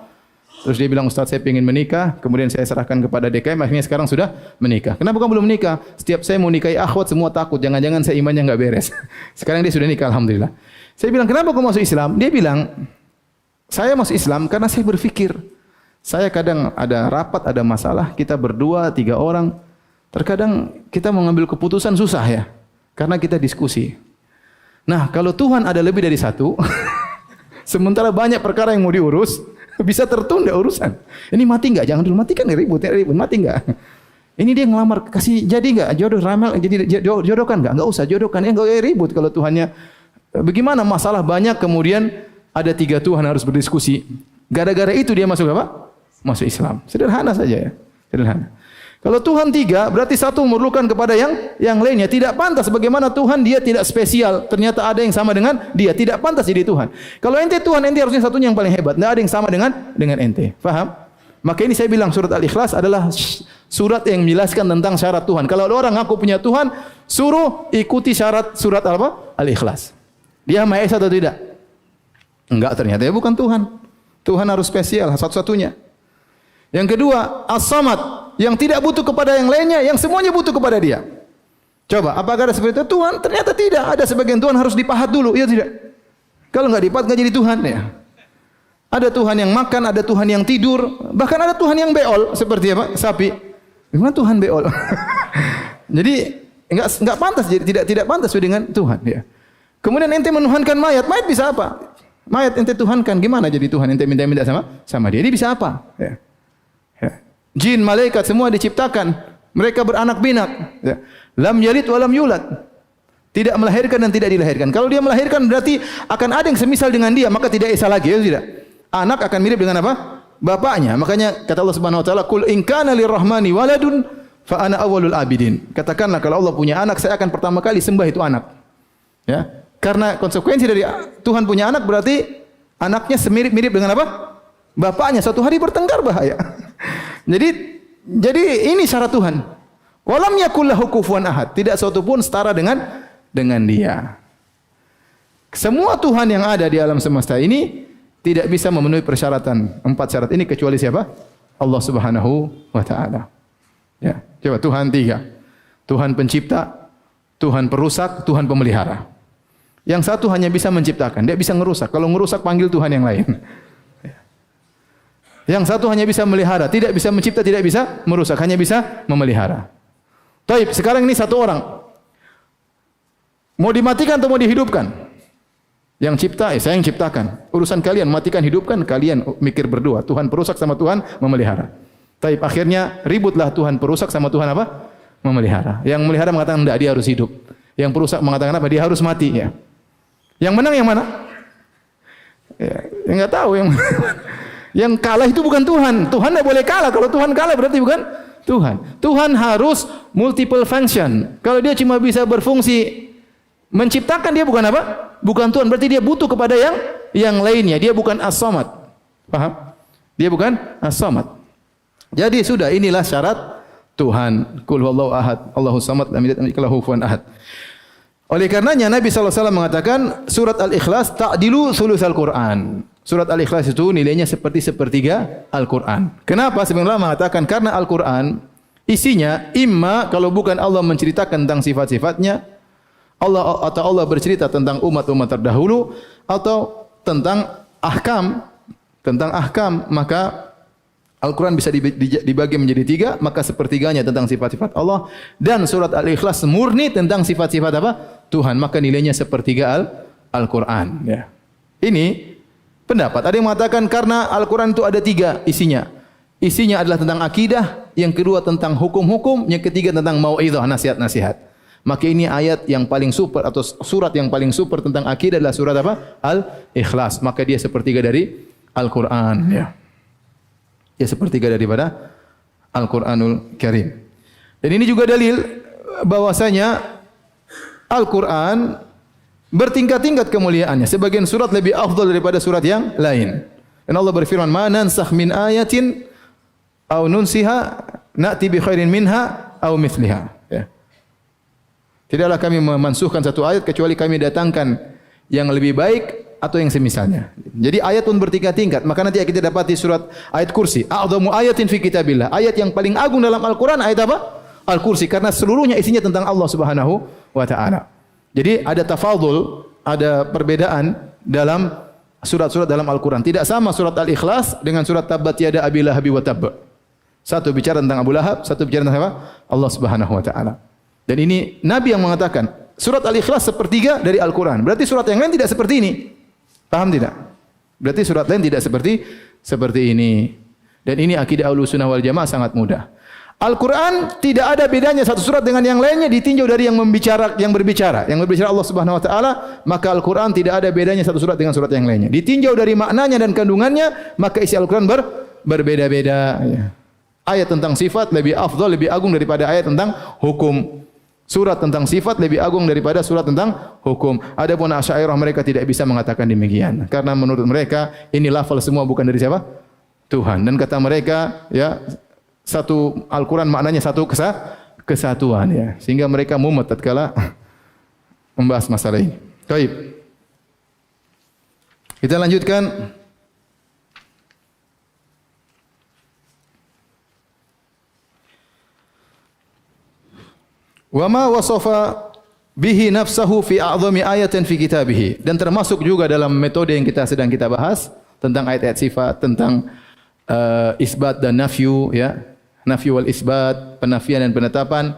Terus dia bilang, Ustaz saya ingin menikah. Kemudian saya serahkan kepada DKM. Akhirnya sekarang sudah menikah. Kenapa kamu belum menikah? Setiap saya mau nikahi akhwat semua takut. Jangan-jangan saya imannya enggak beres. Sekarang dia sudah nikah. Alhamdulillah. Saya bilang, kenapa kamu masuk Islam? Dia bilang, saya masuk Islam karena saya berfikir. Saya kadang ada rapat, ada masalah. Kita berdua, 3 orang. Terkadang kita mengambil keputusan susah ya. Karena kita diskusi. Nah, kalau Tuhan ada lebih dari satu, sementara banyak perkara yang mau diurus, bisa tertunda urusan. Ini mati enggak? Jangan dulu matikan, ribut, mati enggak? Ini dia ngelamar, kasih jadi enggak? Jodoh ramal, jadi jodohkan enggak? Enggak usah jodohkan, enggak ribut kalau Tuhannya. Bagaimana masalah banyak kemudian ada 3 Tuhan harus berdiskusi. Gara-gara itu dia masuk apa? Masuk Islam. Sederhana saja ya. Sederhana. Kalau Tuhan 3, berarti satu memerlukan kepada yang lainnya. Tidak pantas bagaimana Tuhan dia tidak spesial. Ternyata ada yang sama dengan dia. Tidak pantas jadi Tuhan. Kalau ente Tuhan, ente harusnya satunya yang paling hebat. Tidak ada yang sama dengan ente. Faham? Maka ini saya bilang surat Al-Ikhlas adalah surat yang menjelaskan tentang syarat Tuhan. Kalau ada orang ngaku punya Tuhan, suruh ikuti syarat surat apa? Al-Ikhlas. Dia Maha Esa atau tidak? Enggak, ternyata dia bukan Tuhan. Tuhan harus spesial, satu-satunya. Yang kedua, As-Samad. Yang tidak butuh kepada yang lainnya, yang semuanya butuh kepada dia. Coba, apakah ada seperti itu? Tuhan? Ternyata tidak. Ada sebagian Tuhan harus dipahat dulu. Iya tidak? Kalau enggak dipahat, enggak jadi Tuhan ya. Ada Tuhan yang makan, ada Tuhan yang tidur. Bahkan ada Tuhan yang beol. Seperti apa? Sapi. Gimana Tuhan beol? Jadi, enggak pantas. Jadi tidak pantas dengan Tuhan ya. Kemudian ente menuhankan mayat. Mayat bisa apa? Mayat ente tuhankan. Gimana jadi Tuhan? Ente minta-minta sama dia. Dia bisa apa? Ya. Jin, malaikat semua diciptakan. Mereka beranak pinak. Ya. Lam yalid wa lam yulad. Tidak melahirkan dan tidak dilahirkan. Kalau dia melahirkan berarti akan ada yang semisal dengan dia, maka tidak esa lagi, ya tidak. Anak akan mirip dengan apa? Bapaknya. Makanya kata Allah Subhanahu wa taala, "Qul in kana lirrahmani waladun fa ana awwalul abidin." Katakanlah kalau Allah punya anak, saya akan pertama kali sembah itu anak. Ya. Karena konsekuensi dari Tuhan punya anak berarti anaknya semirip-mirip dengan apa? Bapaknya. Suatu hari bertengkar bahaya. Jadi ini syarat Tuhan. Walam yakul lahu kufuwan ahad. Tidak satu pun setara dengan dia. Semua Tuhan yang ada di alam semesta ini tidak bisa memenuhi persyaratan 4 syarat ini kecuali siapa? Allah Subhanahu wa taala. Ya, coba Tuhan 3. Tuhan pencipta, Tuhan perusak, Tuhan pemelihara. Yang satu hanya bisa menciptakan, dia bisa ngerusak. Kalau ngerusak panggil Tuhan yang lain. Yang satu hanya bisa melihara, tidak bisa mencipta, tidak bisa merusak, hanya bisa memelihara. Taib, sekarang ini satu orang. Mau dimatikan atau mau dihidupkan? Yang cipta, saya yang ciptakan. Urusan kalian, matikan, hidupkan, kalian mikir berdua. Tuhan perusak sama Tuhan memelihara. Taib, akhirnya ributlah Tuhan perusak sama Tuhan apa? Memelihara. Yang memelihara mengatakan, tidak, dia harus hidup. Yang perusak mengatakan apa? Dia harus mati. Ya. Yang menang yang mana? Ya, enggak tahu yang mana. Yang kalah itu bukan Tuhan. Tuhan tidak boleh kalah. Kalau Tuhan kalah berarti bukan Tuhan. Tuhan harus multiple function. Kalau dia cuma bisa berfungsi menciptakan, dia bukan apa? Bukan Tuhan. Berarti dia butuh kepada yang lainnya. Dia bukan As-Samad. Paham? Dia bukan As-Samad. Jadi sudah, inilah syarat Tuhan. Qul huwallahu ahad, Allahus samad, lam yalid wa lam yakul lahu kufuwan ahad. Oleh karenanya Nabi SAW mengatakan surat Al-Ikhlas ta'dilu sulusal Quran. Surat Al-Ikhlas itu nilainya seperti sepertiga Al-Quran. Kenapa? Sebenarnya mengatakan karena Al-Quran isinya imma kalau bukan Allah menceritakan tentang sifat-sifatnya, Allah bercerita tentang umat-umat terdahulu atau tentang ahkam, maka Al-Quran bisa dibagi menjadi 3, maka sepertiganya tentang sifat-sifat Allah dan surat Al-Ikhlas murni tentang sifat-sifat apa? Tuhan, maka nilainya sepertiga Al-Quran. Ya. Ini pendapat. Ada yang mengatakan karena Al-Quran itu ada 3 isinya. Isinya adalah tentang akidah, yang kedua tentang hukum-hukum, yang ketiga tentang mau'izah, nasihat-nasihat. Maka ini ayat yang paling super atau surat yang paling super tentang akidah adalah surat apa? Al-Ikhlas. Maka dia sepertiga dari Al-Quran. Ya. Dia sepertiga daripada Al-Quranul Karim. Dan ini juga dalil bahwasanya Al-Quran bertingkat-tingkat kemuliaannya. Sebagian surat lebih afdal daripada surat yang lain. Dan Allah berfirman, "Ma nansakh min ayatin aw nunsiha na'ti bi khairin minha aw mithliha." Ya. Tidaklah kami memansuhkan satu ayat kecuali kami datangkan yang lebih baik atau yang semisalnya. Jadi ayat pun bertingkat-tingkat. Maka nanti kita dapati surat ayat kursi. A'dhamu ayatin fi kitabillah. Ayat yang paling agung dalam Al-Quran ayat apa? Al-Kursi. Karena seluruhnya isinya tentang Allah Subhanahu wa ta'ala. Jadi ada tafadhul, ada perbedaan dalam surat-surat dalam Al-Quran. Tidak sama surat Al-Ikhlas dengan surat Tabbat Yada Abi Lahab wa Tabb. Satu bicara tentang Abu Lahab, satu bicara tentang apa? Allah Subhanahu wa ta'ala. Dan ini Nabi yang mengatakan, surat Al-Ikhlas sepertiga dari Al-Quran. Berarti surat yang lain tidak seperti ini. Paham tidak? Berarti surat lain tidak seperti ini. Dan ini akidah Ahlussunnah wal Jamaah sangat mudah. Al-Quran tidak ada bedanya satu surat dengan yang lainnya ditinjau dari yang berbicara Allah Subhanahu wa taala, maka Al-Quran tidak ada bedanya satu surat dengan surat yang lainnya. Ditinjau dari maknanya dan kandungannya, maka isi Al-Quran berbeda-beda. Ayat tentang sifat lebih afdal, lebih agung daripada ayat tentang hukum. Surat tentang sifat lebih agung daripada surat tentang hukum. Adapun Asy'ariyah mereka tidak bisa mengatakan demikian, karena menurut mereka ini lafal semua bukan dari siapa? Tuhan. Dan kata mereka, ya, satu Al-Quran maknanya satu kesatuan, ya. Sehingga mereka mumet tatkala membahas masalah ini. Baik. Kita lanjutkan. Wa ma wasafa bihi nafsahu fi a'dhami ayatin fi kitabih. Dan termasuk juga dalam metode yang sedang kita bahas tentang ayat-ayat sifat, tentang isbat dan nafyu, ya. Nafyu wal isbat, penafian dan penetapan,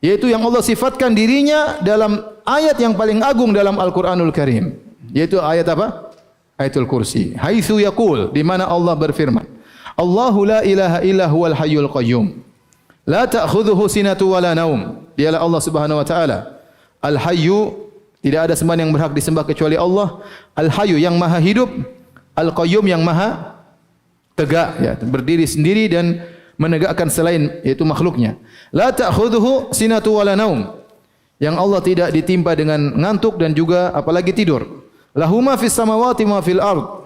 yaitu yang Allah sifatkan dirinya dalam ayat yang paling agung dalam Al-Qur'anul Karim, yaitu ayat apa? Ayatul Kursi. Haitsu yaqul, di mana Allah berfirman, Allahu la ilaha illa huwal hayyul qayyum. La ta'khudhuhu sinatu wa la naum. Dialah Allah Subhanahu wa taala. Al-Hayyu, tidak ada sembahan yang berhak disembah kecuali Allah. Al-Hayyu, yang maha hidup. Al-Qayyum, yang maha tegak, ya, berdiri sendiri dan menegakkan selain, yaitu makhluknya. La ta'khudhuhu sinatu wa la naum. Yang Allah tidak ditimpa dengan ngantuk dan juga apalagi tidur. Lahu ma fis samawati ma fil ard.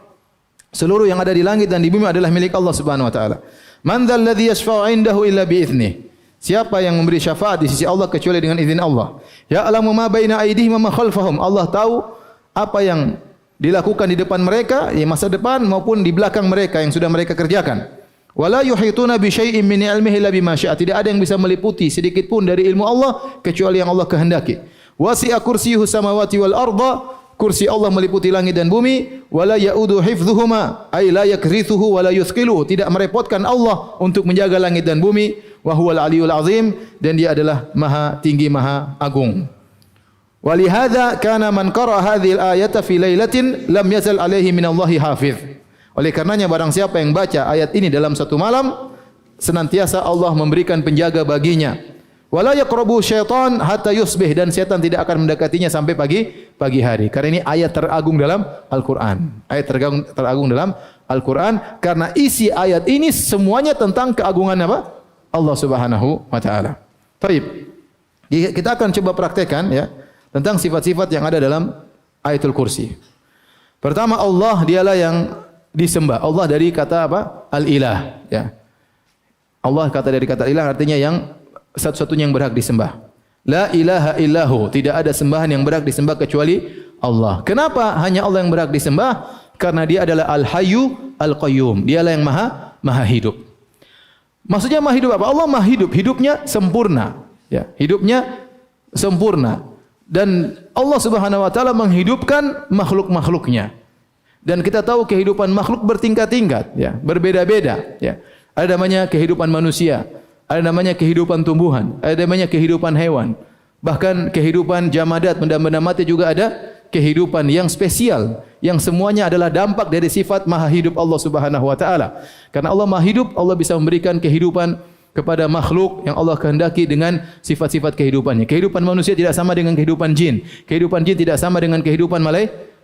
Seluruh yang ada di langit dan di bumi adalah milik Allah Subhanahu wa taala. Man dzal ladzi yashfa'u 'indahu illa bi idznih. Siapa yang memberi syafaat di sisi Allah kecuali dengan izin Allah? Ya'lamu ma baina aydihim wa ma khalfahum. Allah tahu apa yang dilakukan di depan mereka, di masa depan maupun di belakang mereka yang sudah mereka kerjakan. Wala yuhituna bi syai'in min ilmihi illa bima syaa. Tidak ada yang bisa meliputi sedikit pun dari ilmu Allah kecuali yang Allah kehendaki. Wasi'a kursiyyuhu samawati wal arda. Kursi Allah meliputi langit dan bumi. Wala ya'udu hifdhuhuma, ay la yakrithuhu wala yuthqiluhu. Tidak merepotkan Allah untuk menjaga langit dan bumi. Wa huwal aliyul azim, dan dia adalah maha tinggi, maha agung. Walihadza kana man qara'a hadhil ayata fi lailatin lam yazal alaihi minallahi hafiz. Oleh karenanya barang siapa yang baca ayat ini dalam satu malam, senantiasa Allah memberikan penjaga baginya. Wala yaqrabu syaitan hatta yusbih, dan setan tidak akan mendekatinya sampai pagi hari. Karena ini ayat teragung dalam Al-Qur'an. Ayat teragung dalam Al-Qur'an, karena isi ayat ini semuanya tentang keagungan apa? Allah Subhanahu wa taala. Baik. Kita akan coba praktekkan, ya, tentang sifat-sifat yang ada dalam Ayatul Kursi. Pertama, Allah dialah yang disembah. Allah dari kata apa? Al-Ilah, ya. Allah kata dari kata ilah artinya yang satu-satunya yang berhak disembah. La ilaha illahu, tidak ada sembahan yang berhak disembah kecuali Allah. Kenapa hanya Allah yang berhak disembah? Karena dia adalah Al-Hayyu Al-Qayyum. Dialah yang maha hidup. Maksudnya maha hidup apa? Allah maha hidup, hidupnya sempurna, ya. Hidupnya sempurna. Dan Allah Subhanahu wa taala menghidupkan makhluk-makhluknya. Dan kita tahu kehidupan makhluk bertingkat-tingkat, ya, berbeda-beda, ya. Ada namanya kehidupan manusia, ada namanya kehidupan tumbuhan, ada namanya kehidupan hewan. Bahkan kehidupan jamadat, benda-benda mati juga ada kehidupan yang spesial, yang semuanya adalah dampak dari sifat maha hidup Allah Subhanahu wa taala. Karena Allah maha hidup, Allah bisa memberikan kehidupan kepada makhluk yang Allah kehendaki dengan sifat-sifat kehidupannya. Kehidupan manusia tidak sama dengan kehidupan jin. Kehidupan jin tidak sama dengan kehidupan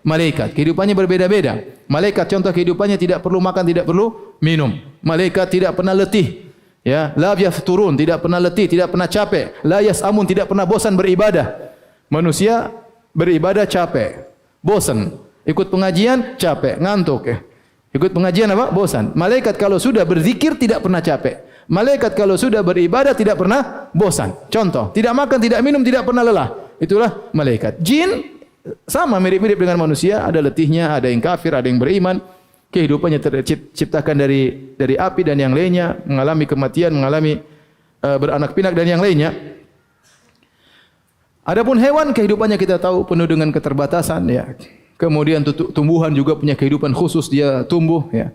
malaikat. Kehidupannya berbeda-beda. Malaikat contoh kehidupannya tidak perlu makan, tidak perlu minum. Malaikat tidak pernah letih. Ya, la yafturun, tidak pernah letih, tidak pernah capek. La yasamun, tidak pernah bosan beribadah. Manusia beribadah capek, bosan. Ikut pengajian capek, ngantuk. Ikut pengajian apa? Bosan. Malaikat kalau sudah berzikir tidak pernah capek. Malaikat kalau sudah beribadah tidak pernah bosan. Contoh, tidak makan, tidak minum, tidak pernah lelah. Itulah malaikat. Jin sama mirip-mirip dengan manusia, ada letihnya, ada yang kafir, ada yang beriman. Kehidupannya terciptakan dari api dan yang lainnya, mengalami kematian, mengalami beranak pinak dan yang lainnya. Adapun hewan kehidupannya kita tahu penuh dengan keterbatasan ya. Kemudian tumbuhan juga punya kehidupan khusus, dia tumbuh ya.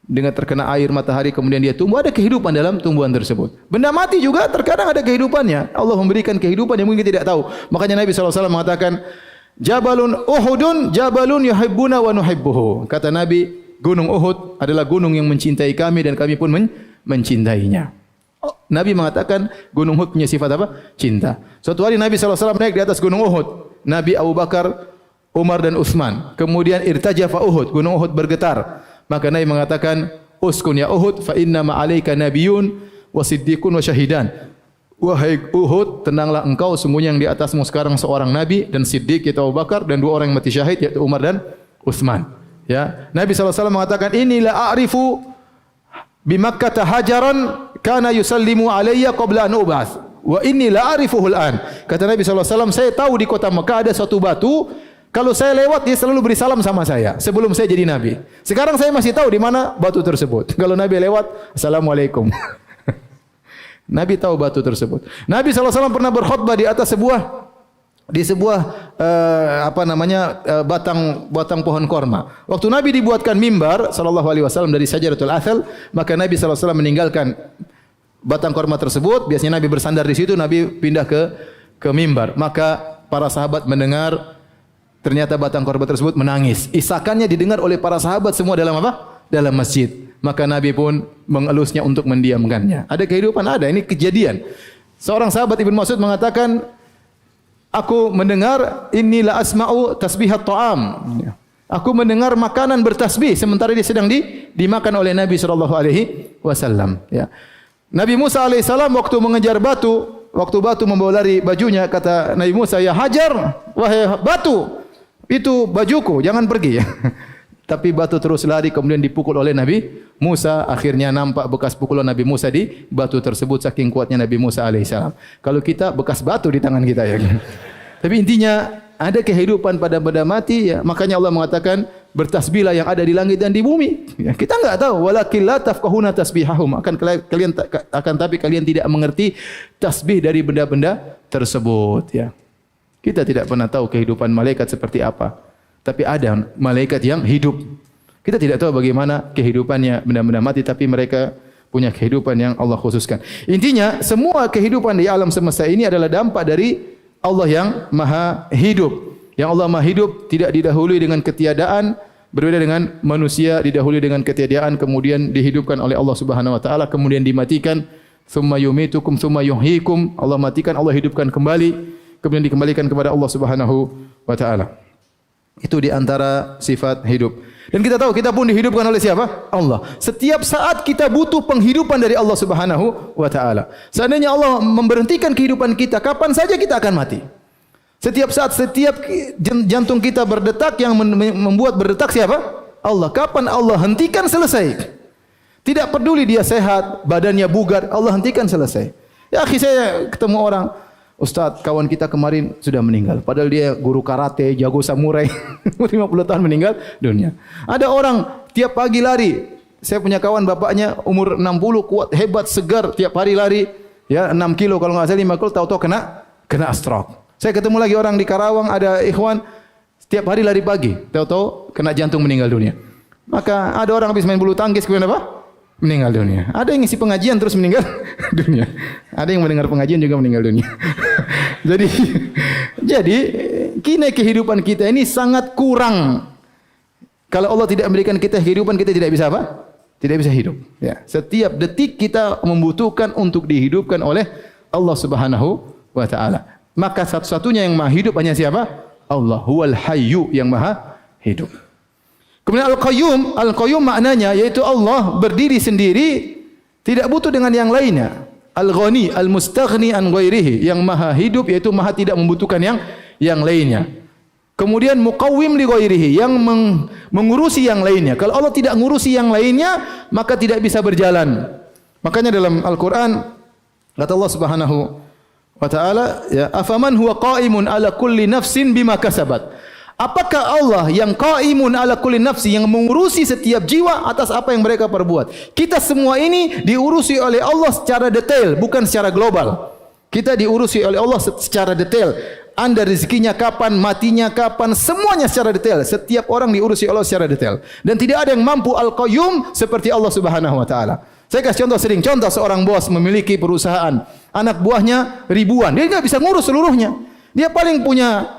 Dengan terkena air matahari kemudian dia tumbuh, ada kehidupan dalam tumbuhan tersebut. Benda mati juga terkadang ada kehidupannya. Allah memberikan kehidupan yang mungkin kita tidak tahu. Makanya Nabi SAW mengatakan, Jabalun Uhudun jabalun yuhibbuna wa nuhibbuhu. Kata Nabi, gunung Uhud adalah gunung yang mencintai kami dan kami pun mencintainya. Nabi mengatakan gunung Uhud punya sifat apa? Cinta. Suatu hari Nabi SAW naik di atas gunung Uhud. Nabi Abu Bakar, Umar dan Utsman. Kemudian irtajafa Uhud, gunung Uhud bergetar. Maka Nabi mengatakan, uskun ya Uhud fa inna ma'alaika nabiyyun wa siddiqun wa syahidan. Wahai Uhud, tenanglah engkau, sungguhnya yang di atasmu sekarang seorang nabi dan siddiq yaitu Abu Bakar dan dua orang yang mati syahid yaitu Umar dan Utsman. Ya, Nabi SAW mengatakan, "Inni la a'rifu bi Makkah hajaran kana yusallimu alayya qabla an ub'ats wa inni la a'rifuhu al-an." Kata Nabi SAW, saya tahu di kota Mekah ada suatu batu, kalau saya lewat dia selalu beri salam sama saya sebelum saya jadi nabi. Sekarang saya masih tahu di mana batu tersebut. Kalau Nabi lewat, Assalamualaikum. Nabi tahu batu tersebut. Nabi SAW pernah berkhutbah di atas sebuah batang pohon korma. Waktu Nabi dibuatkan mimbar sallallahu alaihi wasallam dari Syajaratul Athal, maka Nabi SAW meninggalkan batang korma tersebut. Biasanya Nabi bersandar di situ, Nabi pindah ke mimbar. Maka para sahabat mendengar, ternyata batang korma tersebut menangis. Isakannya didengar oleh para sahabat semua dalam apa? Dalam masjid. Maka Nabi pun mengelusnya untuk mendiamkannya. Ada kehidupan, ada. Ini kejadian. Seorang sahabat Ibnu Mas'ud mengatakan, aku mendengar inilah asma'u tasbihat ta'am. Aku mendengar makanan bertasbih sementara dia sedang dimakan oleh Nabi SAW. Ya. Nabi Musa AS waktu mengejar batu, waktu batu membawa lari bajunya, kata Nabi Musa, ya Hajar, wahai batu, itu bajuku, jangan pergi. Tapi batu terus lari, kemudian dipukul oleh Nabi Musa. Akhirnya nampak bekas pukulan Nabi Musa di batu tersebut, saking kuatnya Nabi Musa alaihissalam. Kalau kita bekas batu di tangan kita ya. Tapi intinya ada kehidupan pada benda mati ya. Makanya Allah mengatakan bertasbihlah yang ada di langit dan di bumi. Ya, kita enggak tahu, walakin la tafqahuna tasbihahum. Akan tapi kalian tidak mengerti tasbih dari benda-benda tersebut ya. Kita tidak pernah tahu kehidupan malaikat seperti apa. Tapi ada malaikat yang hidup. Kita tidak tahu bagaimana kehidupannya benda-benda mati, tapi mereka punya kehidupan yang Allah khususkan. Intinya, semua kehidupan di alam semesta ini adalah dampak dari Allah yang maha hidup. Yang Allah maha hidup tidak didahului dengan ketiadaan, berbeda dengan manusia didahului dengan ketiadaan, kemudian dihidupkan oleh Allah Subhanahu wa taala, kemudian dimatikan, tsumma yumitukum tsumma yuhyikum. Allah matikan, Allah hidupkan kembali, kemudian dikembalikan kepada Allah Subhanahu wa taala. Itu di antara sifat hidup. Dan kita tahu kita pun dihidupkan oleh siapa? Allah. Setiap saat kita butuh penghidupan dari Allah Subhanahu wa taala. Seandainya Allah memberhentikan kehidupan kita, kapan saja kita akan mati. Setiap saat, setiap jantung kita berdetak, yang membuat berdetak siapa? Allah. Kapan Allah hentikan, selesai. Tidak peduli dia sehat, badannya bugar, Allah hentikan, selesai. Ya akhi, saya ketemu orang, Ustaz, kawan kita kemarin sudah meninggal. Padahal dia guru karate, jago samurai. 50 tahun meninggal dunia. Ada orang tiap pagi lari. Saya punya kawan, bapaknya umur 60, kuat, hebat, segar, tiap hari lari. Ya, 6 kilo kalau enggak salah, 5 kilo, tahu-tahu kena stroke. Saya ketemu lagi orang di Karawang, ada ikhwan, setiap hari lari pagi. Tahu-tahu kena jantung, meninggal dunia. Maka ada orang habis main bulu tangkis, kemudian apa? Meninggal dunia. Ada yang ngisi pengajian terus meninggal dunia. Ada yang mendengar pengajian juga meninggal dunia. Jadi kini kehidupan kita ini sangat kurang. Kalau Allah tidak memberikan kita kehidupan, kita tidak bisa apa? Tidak bisa hidup. Ya. Setiap detik kita membutuhkan untuk dihidupkan oleh Allah Subhanahu wa taala. Maka satu-satunya yang maha hidup hanya siapa? Allah. Huwal Hayyu, yang maha hidup. Kemudian Al-Qayyum maknanya yaitu Allah berdiri sendiri, tidak butuh dengan yang lainnya. Al-Ghani, Al-Mustaghni an ghairihi, yang maha hidup yaitu maha tidak membutuhkan yang lainnya. Kemudian Muqawwim li ghairihi, yang mengurusi yang lainnya. Kalau Allah tidak mengurusi yang lainnya, maka tidak bisa berjalan. Makanya dalam Al-Qur'an kata Allah Subhanahu wa ta'ala, ya, afaman huwa qa'imun ala kulli nafsin bima kasabat. Apakah Allah yang qaimun ala kulli nafsi, yang mengurusi setiap jiwa atas apa yang mereka perbuat? Kita semua ini diurusi oleh Allah secara detail, bukan secara global. Kita diurusi oleh Allah secara detail. Anda rezekinya kapan, matinya kapan, semuanya secara detail. Setiap orang diurusi Allah secara detail. Dan tidak ada yang mampu Al-Qayyum seperti Allah Subhanahu wa taala. Saya kasih contoh sering. Contoh seorang bos memiliki perusahaan, anak buahnya ribuan. Dia enggak bisa ngurus seluruhnya. Dia paling punya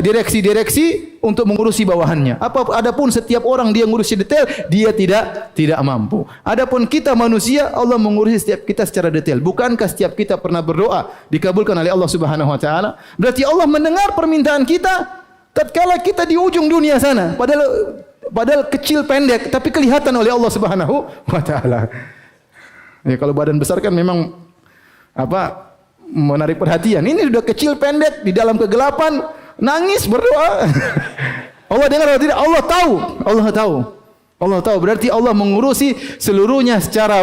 direksi-direksi untuk mengurusi bawahannya. Adapun setiap orang dia mengurusi detail, dia tidak mampu. Adapun kita manusia, Allah mengurusi setiap kita secara detail. Bukankah setiap kita pernah berdoa dikabulkan oleh Allah Subhanahu wa taala? Berarti Allah mendengar permintaan kita tatkala kita di ujung dunia sana. Padahal kecil pendek tapi kelihatan oleh Allah Subhanahu wa taala. Ya, kalau badan besar kan memang menarik perhatian. Ini sudah kecil pendek di dalam kegelapan, nangis berdoa. Allah dengar atau tidak? Allah tahu. Allah tahu. Berarti Allah mengurusi seluruhnya secara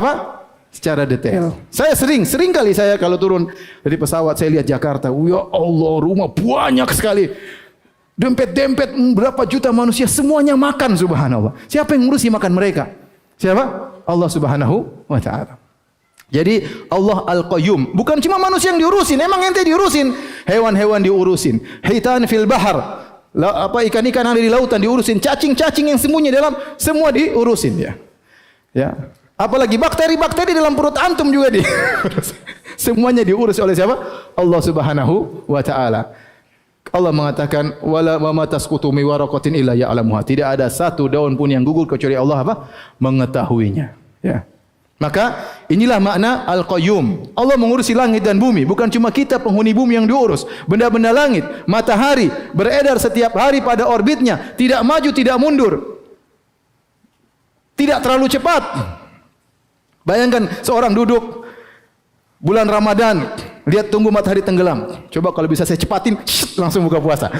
secara detail. Saya sering kali saya kalau turun dari pesawat saya lihat Jakarta. Ya Allah, rumah banyak sekali. Dempet-dempet berapa juta manusia semuanya makan, subhanallah. Siapa yang ngurusi makan mereka? Siapa? Allah Subhanahu wa taala. Jadi Allah Al-Qayyum. Bukan cuma manusia yang diurusin, emang ente diurusin. Hewan-hewan diurusin. Hitan fil bahar. Ikan-ikan yang ada di lautan diurusin. Cacing-cacing yang sembunyi dalam semua diurusin ya. Ya. Apalagi bakteri-bakteri dalam perut antum juga diurus. Semuanya diurus oleh siapa? Allah Subhanahu wa taala. Allah mengatakan wala ma tasqutu mi waraqatin illa ya'lamuha. Tidak ada satu daun pun yang gugur kecuali Allah mengetahuinya. Ya. Maka inilah makna Al-Qayyum. Allah mengurusi langit dan bumi. Bukan cuma kita penghuni bumi yang diurus. Benda-benda langit, matahari beredar setiap hari pada orbitnya. Tidak maju, tidak mundur. Tidak terlalu cepat. Bayangkan seorang duduk bulan Ramadan, lihat tunggu matahari tenggelam. Coba kalau bisa saya cepatin, langsung buka puasa.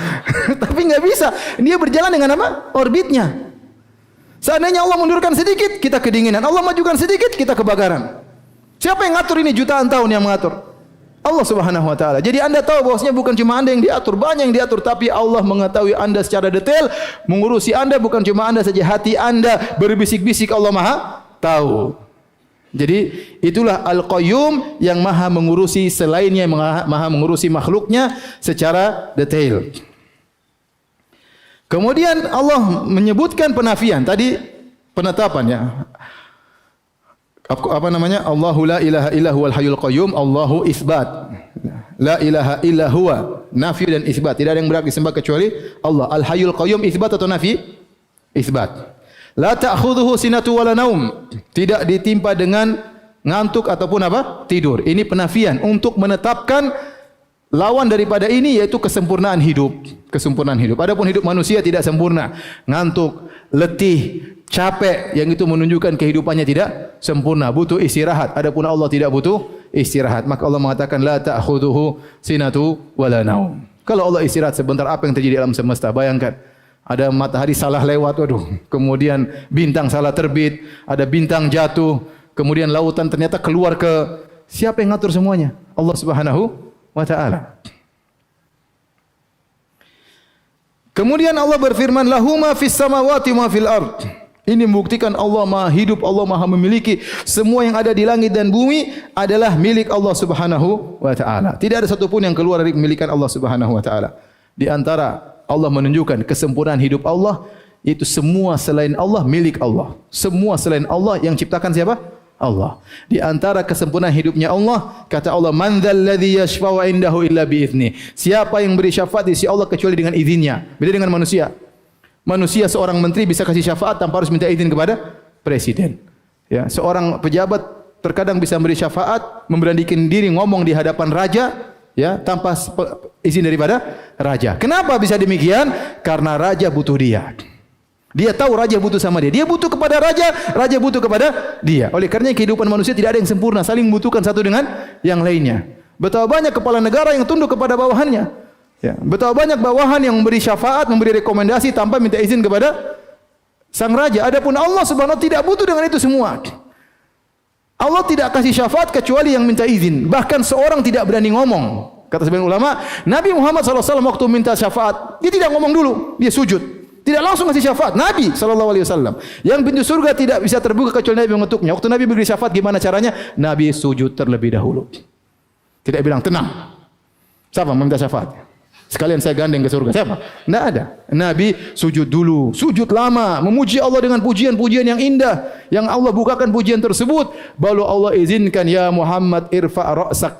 Tapi nggak bisa. Dia berjalan dengan apa? Orbitnya. Seandainya Allah mundurkan sedikit, kita kedinginan. Allah majukan sedikit, kita kebakaran. Siapa yang ngatur ini? Jutaan tahun yang mengatur. Allah Subhanahu wa taala. Jadi Anda tahu bahwasanya bukan cuma Anda yang diatur, banyak yang diatur, tapi Allah mengetahui Anda secara detail, mengurusi Anda, bukan cuma Anda saja, hati Anda berbisik-bisik, Allah Maha tahu. Jadi itulah Al-Qayyum yang Maha mengurusi selainnya, Maha mengurusi makhluknya secara detail. Kemudian Allah menyebutkan penafian. Tadi penetapan ya. Allahu la ilaha illa huwal hayyul qayyum, Allahu isbat. La ilaha illa huwa, nafi dan isbat. Tidak ada yang berhak disembah kecuali Allah. Al hayyul qayyum isbat atau nafi? Isbat. La ta'khudhuhu sinatu wala naum. Tidak ditimpa dengan ngantuk ataupun tidur. Ini penafian untuk menetapkan lawan daripada ini, yaitu kesempurnaan hidup. Kesempurnaan hidup. Adapun hidup manusia tidak sempurna. Ngantuk, letih, capek, yang itu menunjukkan kehidupannya tidak sempurna. Butuh istirahat. Adapun Allah tidak butuh istirahat. Maka Allah mengatakan la ta'khudhuhu sinatu wala naum. Kalau Allah istirahat sebentar, apa yang terjadi dalam semesta? Bayangkan. Ada matahari salah lewat, kemudian bintang salah terbit, ada bintang jatuh, kemudian lautan ternyata keluar ke, siapa yang ngatur semuanya? Allah Subhanahu wa taala. Kemudian Allah berfirman, lahu ma fis samawati ma fil ard. Ini membuktikan Allah Maha hidup, Allah Maha memiliki semua yang ada di langit dan bumi adalah milik Allah Subhanahu wa taala. Tidak ada satupun yang keluar dari kemilikan Allah Subhanahu wa taala. Di antara Allah menunjukkan kesempurnaan hidup Allah, itu semua selain Allah milik Allah. Semua selain Allah yang ciptakan siapa? Allah. Di antara kesempurnaan hidupnya Allah, kata Allah, man dzalladzi yashfa'u indahu illa bi'idznih. Siapa yang beri syafaat di sisi Allah kecuali dengan izinnya. Beda dengan manusia. Manusia seorang menteri bisa kasih syafaat tanpa harus minta izin kepada presiden. Ya, seorang pejabat terkadang bisa beri syafaat, memberanikan diri ngomong di hadapan raja, ya, tanpa izin daripada raja. Kenapa bisa demikian? Karena raja butuh dia. Dia tahu raja butuh sama dia. Dia butuh kepada raja, raja butuh kepada dia. Oleh karenanya kehidupan manusia tidak ada yang sempurna, saling membutuhkan satu dengan yang lainnya. Betapa banyak kepala negara yang tunduk kepada bawahannya. Ya, betapa banyak bawahan yang memberi syafaat, memberi rekomendasi tanpa minta izin kepada sang raja. Adapun Allah Subhanahu wa taala tidak butuh dengan itu semua. Allah tidak kasih syafaat kecuali yang minta izin. Bahkan seorang tidak berani ngomong. Kata sebagian ulama, Nabi Muhammad SAW waktu minta syafaat, dia tidak ngomong dulu, dia sujud. Tidak langsung kasih syafaat. Nabi SAW. Yang pintu surga tidak bisa terbuka kecuali Nabi mengetuknya. Waktu Nabi beri syafaat gimana caranya? Nabi sujud terlebih dahulu. Tidak bilang, tenang. Siapa meminta syafaat? Sekalian saya gandeng ke surga. Siapa? Tidak ada. Nabi sujud dulu. Sujud lama. Memuji Allah dengan pujian-pujian yang indah. Yang Allah bukakan pujian tersebut. Baru Allah izinkan, ya Muhammad irfa' ra'sak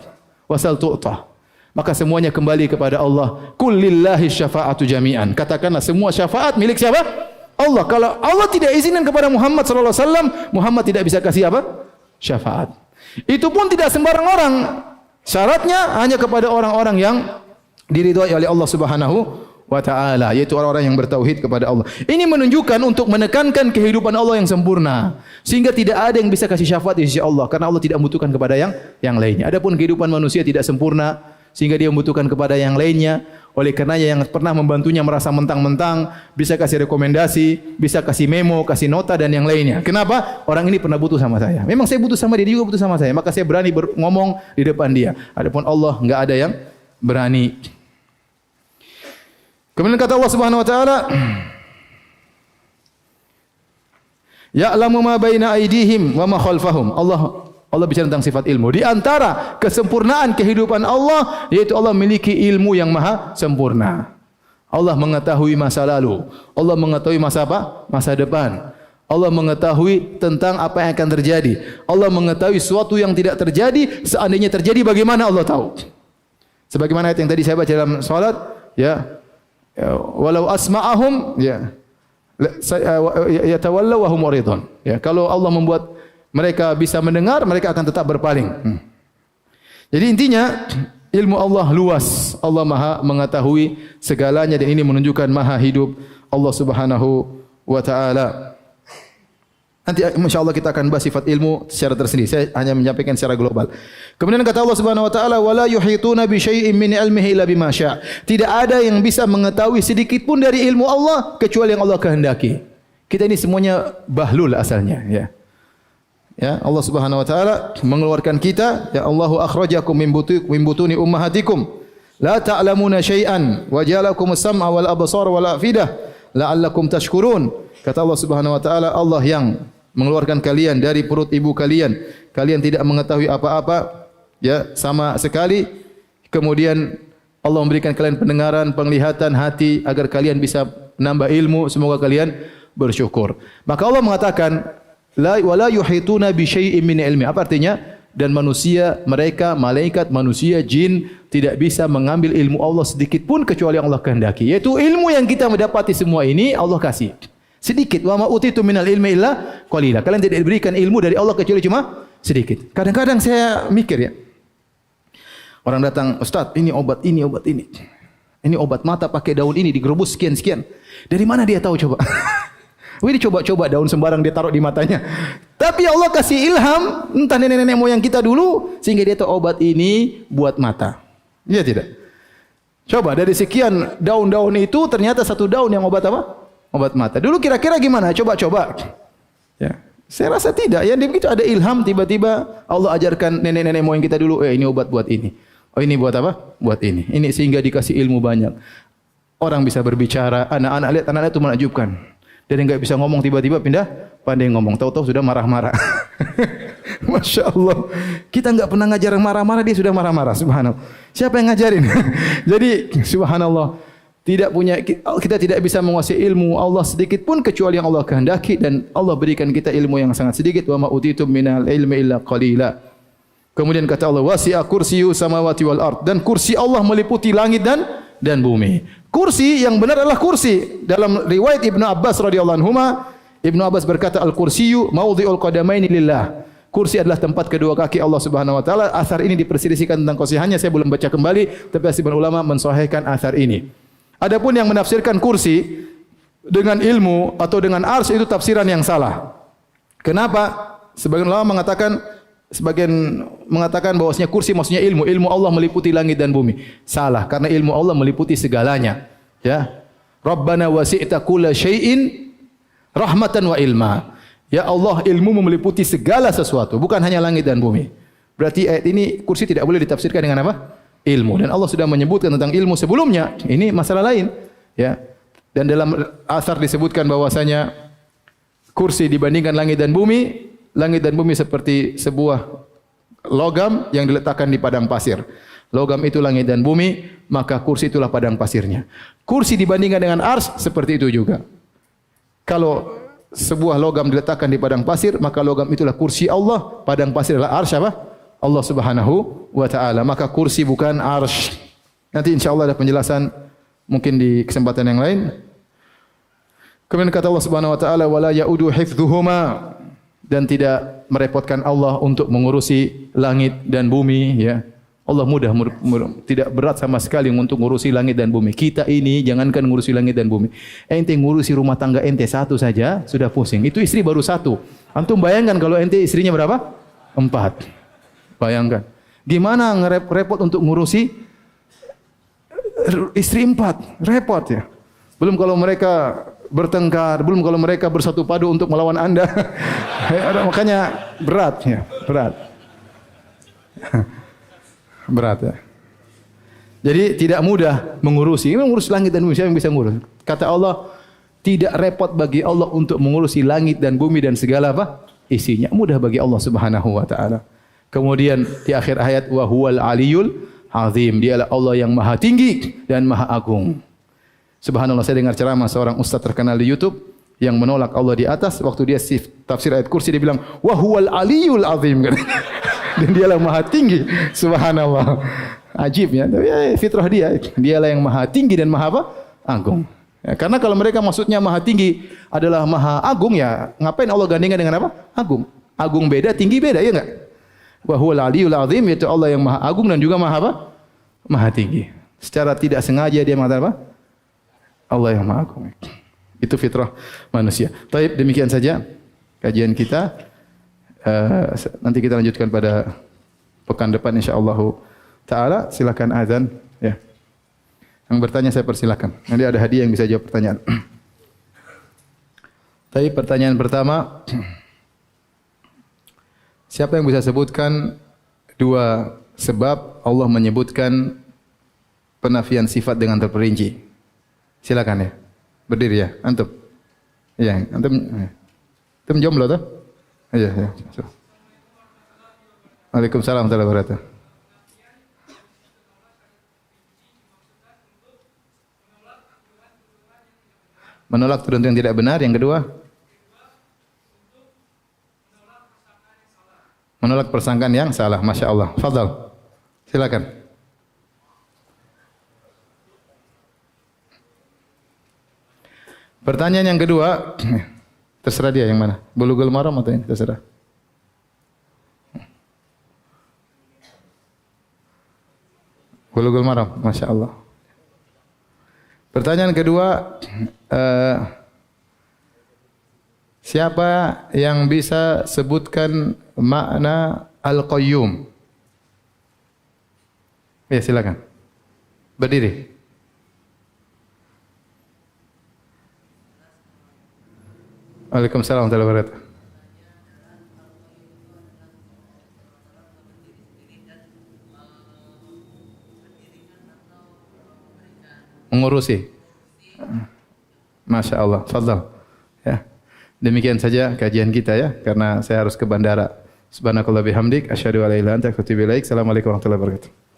wasal tu'tah. Maka semuanya kembali kepada Allah. Qul lillahi syafa'atu jami'an. Katakanlah semua syafaat milik siapa? Allah. Kalau Allah tidak izinkan kepada Muhammad sallallahu alaihi wasallam, Muhammad tidak bisa kasih apa? Syafaat. Itu pun tidak sembarang orang. Syaratnya hanya kepada orang-orang yang diridhai oleh Allah Subhanahu wa taala, yaitu orang-orang yang bertauhid kepada Allah. Ini menunjukkan untuk menekankan kehidupan Allah yang sempurna, sehingga tidak ada yang bisa kasih syafaat di sisi Allah karena Allah tidak membutuhkan kepada yang lainnya. Adapun kehidupan manusia tidak sempurna sehingga dia membutuhkan kepada yang lainnya. Oleh karenanya yang pernah membantunya merasa mentang-mentang, bisa kasih rekomendasi, bisa kasih memo, kasih nota dan yang lainnya. Kenapa? Orang ini pernah butuh sama saya. Memang saya butuh sama dia, dia juga butuh sama saya. Maka saya berani ngomong di depan dia. Adapun Allah enggak ada yang berani. Kemudian kata Allah Subhanahu wa taala, ya'lamu ma baina aydihim wa ma khalfahum. Allah bicara tentang sifat ilmu. Di antara kesempurnaan kehidupan Allah, yaitu Allah memiliki ilmu yang maha sempurna. Allah mengetahui masa lalu. Allah mengetahui masa apa? Masa depan. Allah mengetahui tentang apa yang akan terjadi. Allah mengetahui sesuatu yang tidak terjadi. Seandainya terjadi, bagaimana Allah tahu. Sebagaimana ayat yang tadi saya baca dalam salat, ya. Walau asma'ahum, ya. Yatawallaw wa hum muridun. Ya, kalau Allah membuat mereka bisa mendengar, mereka akan tetap berpaling. Jadi intinya ilmu Allah luas. Allah Maha mengetahui segalanya dan ini menunjukkan maha hidup Allah Subhanahu wa taala. Nanti insyaallah kita akan bahas sifat ilmu secara tersendiri. Saya hanya menyampaikan secara global. Kemudian kata Allah Subhanahu wa taala, "Wala yuhituna bi syai'in min ilmihi illa bima syaa'." Tidak ada yang bisa mengetahui sedikit pun dari ilmu Allah kecuali yang Allah kehendaki. Kita ini semuanya bahlul asalnya, ya. Ya, Allah Subhanahu wa taala mengeluarkan kita, ya Allahu akhrajakum min butuni ummahatikum la ta'lamuna syai'an wa ja'alakum as-sam'a wal absara wal afidah la'allakum tashkurun. Kata Allah Subhanahu wa taala, Allah yang mengeluarkan kalian dari perut ibu kalian, kalian tidak mengetahui apa-apa, ya, sama sekali. Kemudian Allah memberikan kalian pendengaran, penglihatan, hati agar kalian bisa menambah ilmu, semoga kalian bersyukur. Maka Allah mengatakan la wala yuhituna bi syai'in min ilmi. Apa artinya? Dan manusia, mereka, malaikat, manusia, jin tidak bisa mengambil ilmu Allah sedikit pun kecuali yang Allah kehendaki. Yaitu ilmu yang kita mendapati semua ini Allah kasih. Sedikit. Wa ma utitu minal ilmi illa qalila. Kalian tidak diberikan ilmu dari Allah kecuali cuma sedikit. Kadang-kadang saya mikir, ya. Orang datang, "Ustaz, ini obat ini, obat ini. Ini obat mata pakai daun ini digerubus sekian-sekian." Dari mana dia tahu coba? Wih, coba-coba daun sembarang dia taruh di matanya. Tapi Allah kasih ilham, entah nenek-nenek moyang kita dulu, sehingga dia tahu obat ini buat mata. Iya tidak? Coba dari sekian daun-daun itu ternyata satu daun yang obat apa? Obat mata. Dulu kira-kira gimana? Coba-coba. Ya, saya rasa tidak. Ya, begitu ada ilham tiba-tiba Allah ajarkan nenek-nenek moyang kita dulu, ini obat buat ini. Oh, ini buat apa? Buat ini. Ini sehingga dikasih ilmu banyak. Orang bisa berbicara, anak-anak lihat anak-anak itu menakjubkan. Dan enggak bisa ngomong tiba-tiba pindah pandai ngomong. Tahu-tahu sudah marah-marah. Masya Allah. Kita enggak pernah ngajar marah-marah, dia sudah marah-marah. Subhanallah. Siapa yang ngajarin? Jadi subhanallah. Kita tidak bisa menguasai ilmu Allah sedikit pun kecuali yang Allah kehendaki, dan Allah berikan kita ilmu yang sangat sedikit. Wa ma utitum minal ilmi illa qalila. Kemudian kata Allah, wasi'a kursiyyu samawati wal ard. Dan kursi Allah meliputi langit dan bumi. Kursi yang benar adalah kursi. Dalam riwayat Ibnu Abbas radhiyallahu anhuma, Ibnu Abbas berkata, al-kursiyyu mawdhi'ul qadamaini lillah. Kursi adalah tempat kedua kaki Allah Subhanahu wa taala. Asar ini diperselisihkan tentang kosihannya, saya belum baca kembali, tapi sebagian ulama mensahihkan asar ini. Adapun yang menafsirkan kursi dengan ilmu atau dengan ars itu tafsiran yang salah. Kenapa? Sebagian ulama mengatakan bahwasanya kursi maksudnya ilmu. Ilmu Allah meliputi langit dan bumi. Salah, karena ilmu Allah meliputi segalanya. Ya. Rabbana wasi'ta kulla syai'in rahmatan wa ilma. Ya Allah, ilmu meliputi segala sesuatu, bukan hanya langit dan bumi. Berarti ayat ini kursi tidak boleh ditafsirkan dengan apa? Ilmu. Dan Allah sudah menyebutkan tentang ilmu sebelumnya. Ini masalah lain. Ya. Dan dalam asar disebutkan bahwasanya kursi dibandingkan langit dan bumi seperti sebuah logam yang diletakkan di padang pasir. Logam itu langit dan bumi, maka kursi itulah padang pasirnya. Kursi dibandingkan dengan ars seperti itu juga. Kalau sebuah logam diletakkan di padang pasir, maka logam itulah kursi Allah, padang pasir adalah ars apa? Allah Subhanahu wa taala. Maka kursi bukan ars. Nanti insyaallah ada penjelasan mungkin di kesempatan yang lain. Kemudian kata Allah Subhanahu wa taala, wala yaudu hifdzuhuma, dan tidak merepotkan Allah untuk mengurusi langit dan bumi, ya. Allah mudah, tidak berat sama sekali untuk mengurusi langit dan bumi. Kita ini jangankan mengurusi langit dan bumi. Ente ngurusi rumah tangga ente satu saja sudah pusing. Itu istri baru satu. Antum bayangkan kalau ente istrinya berapa? 4. Bayangkan. Gimana repot untuk ngurusi istri 4? Repot ya. Belum kalau mereka bertengkar, belum kalau mereka bersatu padu untuk melawan Anda. Makanya berat ya, berat. Berat ya. Jadi tidak mudah mengurusi langit dan bumi. Siapa yang bisa mengurus? Kata Allah, tidak repot bagi Allah untuk mengurusi langit dan bumi dan segala apa? Isinya. Mudah bagi Allah Subhanahu wa taala. Kemudian di akhir ayat, wa huwal aliyul azim. Dialah Allah yang maha tinggi dan maha agung. Subhanallah, saya dengar ceramah seorang ustaz terkenal di YouTube yang menolak Allah di atas. Waktu dia tafsir ayat kursi, dia bilang, wa huwal aliyul azim. Dan dialah maha tinggi. Subhanallah. Ajib ya. Tapi ya, fitrah dia. Dialah yang maha tinggi dan maha apa? Agung. Ya, karena kalau mereka maksudnya maha tinggi adalah maha agung, ya ngapain Allah gandengkan dengan apa? Agung. Agung beda, tinggi beda, ya enggak? Wa huwal aliyul azim, yaitu Allah yang maha agung dan juga maha apa? Maha tinggi. Secara tidak sengaja dia mengatakan apa? Allah yang maha agung. Itu fitrah manusia. Baik, demikian saja kajian kita. Nanti kita lanjutkan pada pekan depan insyaallah taala. Silakan azan ya. Yang bertanya saya persilakan. Nanti ada hadiah yang bisa jawab pertanyaan. Tapi pertanyaan pertama, siapa yang bisa sebutkan 2 sebab Allah menyebutkan penafian sifat dengan terperinci? Silakan ya. Berdiri ya, antum. Iya, antum jomblo tuh? Iya, ya. Waalaikumsalam warahmatullahi wabarakatuh. Menolak tuduhan yang tidak benar. Yang kedua, menolak persangkaan yang salah. Masya Allah. Fadal. Silakan. Pertanyaan yang kedua, terserah dia yang mana. Bulughul Maram atau ini? Terserah. Bulughul Maram. Masya Allah. Pertanyaan kedua, siapa yang bisa sebutkan makna Al-Qayyum? Ya, silakan. Berdiri. Waalaikumsalam warahmatullahi wabarakatuh. Mengurusi. Masya Allah. Fadhal. Ya. Demikian saja kajian kita ya, karena saya harus ke bandara. Subhanakallah bihamdik, asyhadu an la ilaha illa anta astaghfiruka wa atubu ilaik. Assalamualaikum warahmatullahi wabarakatuh.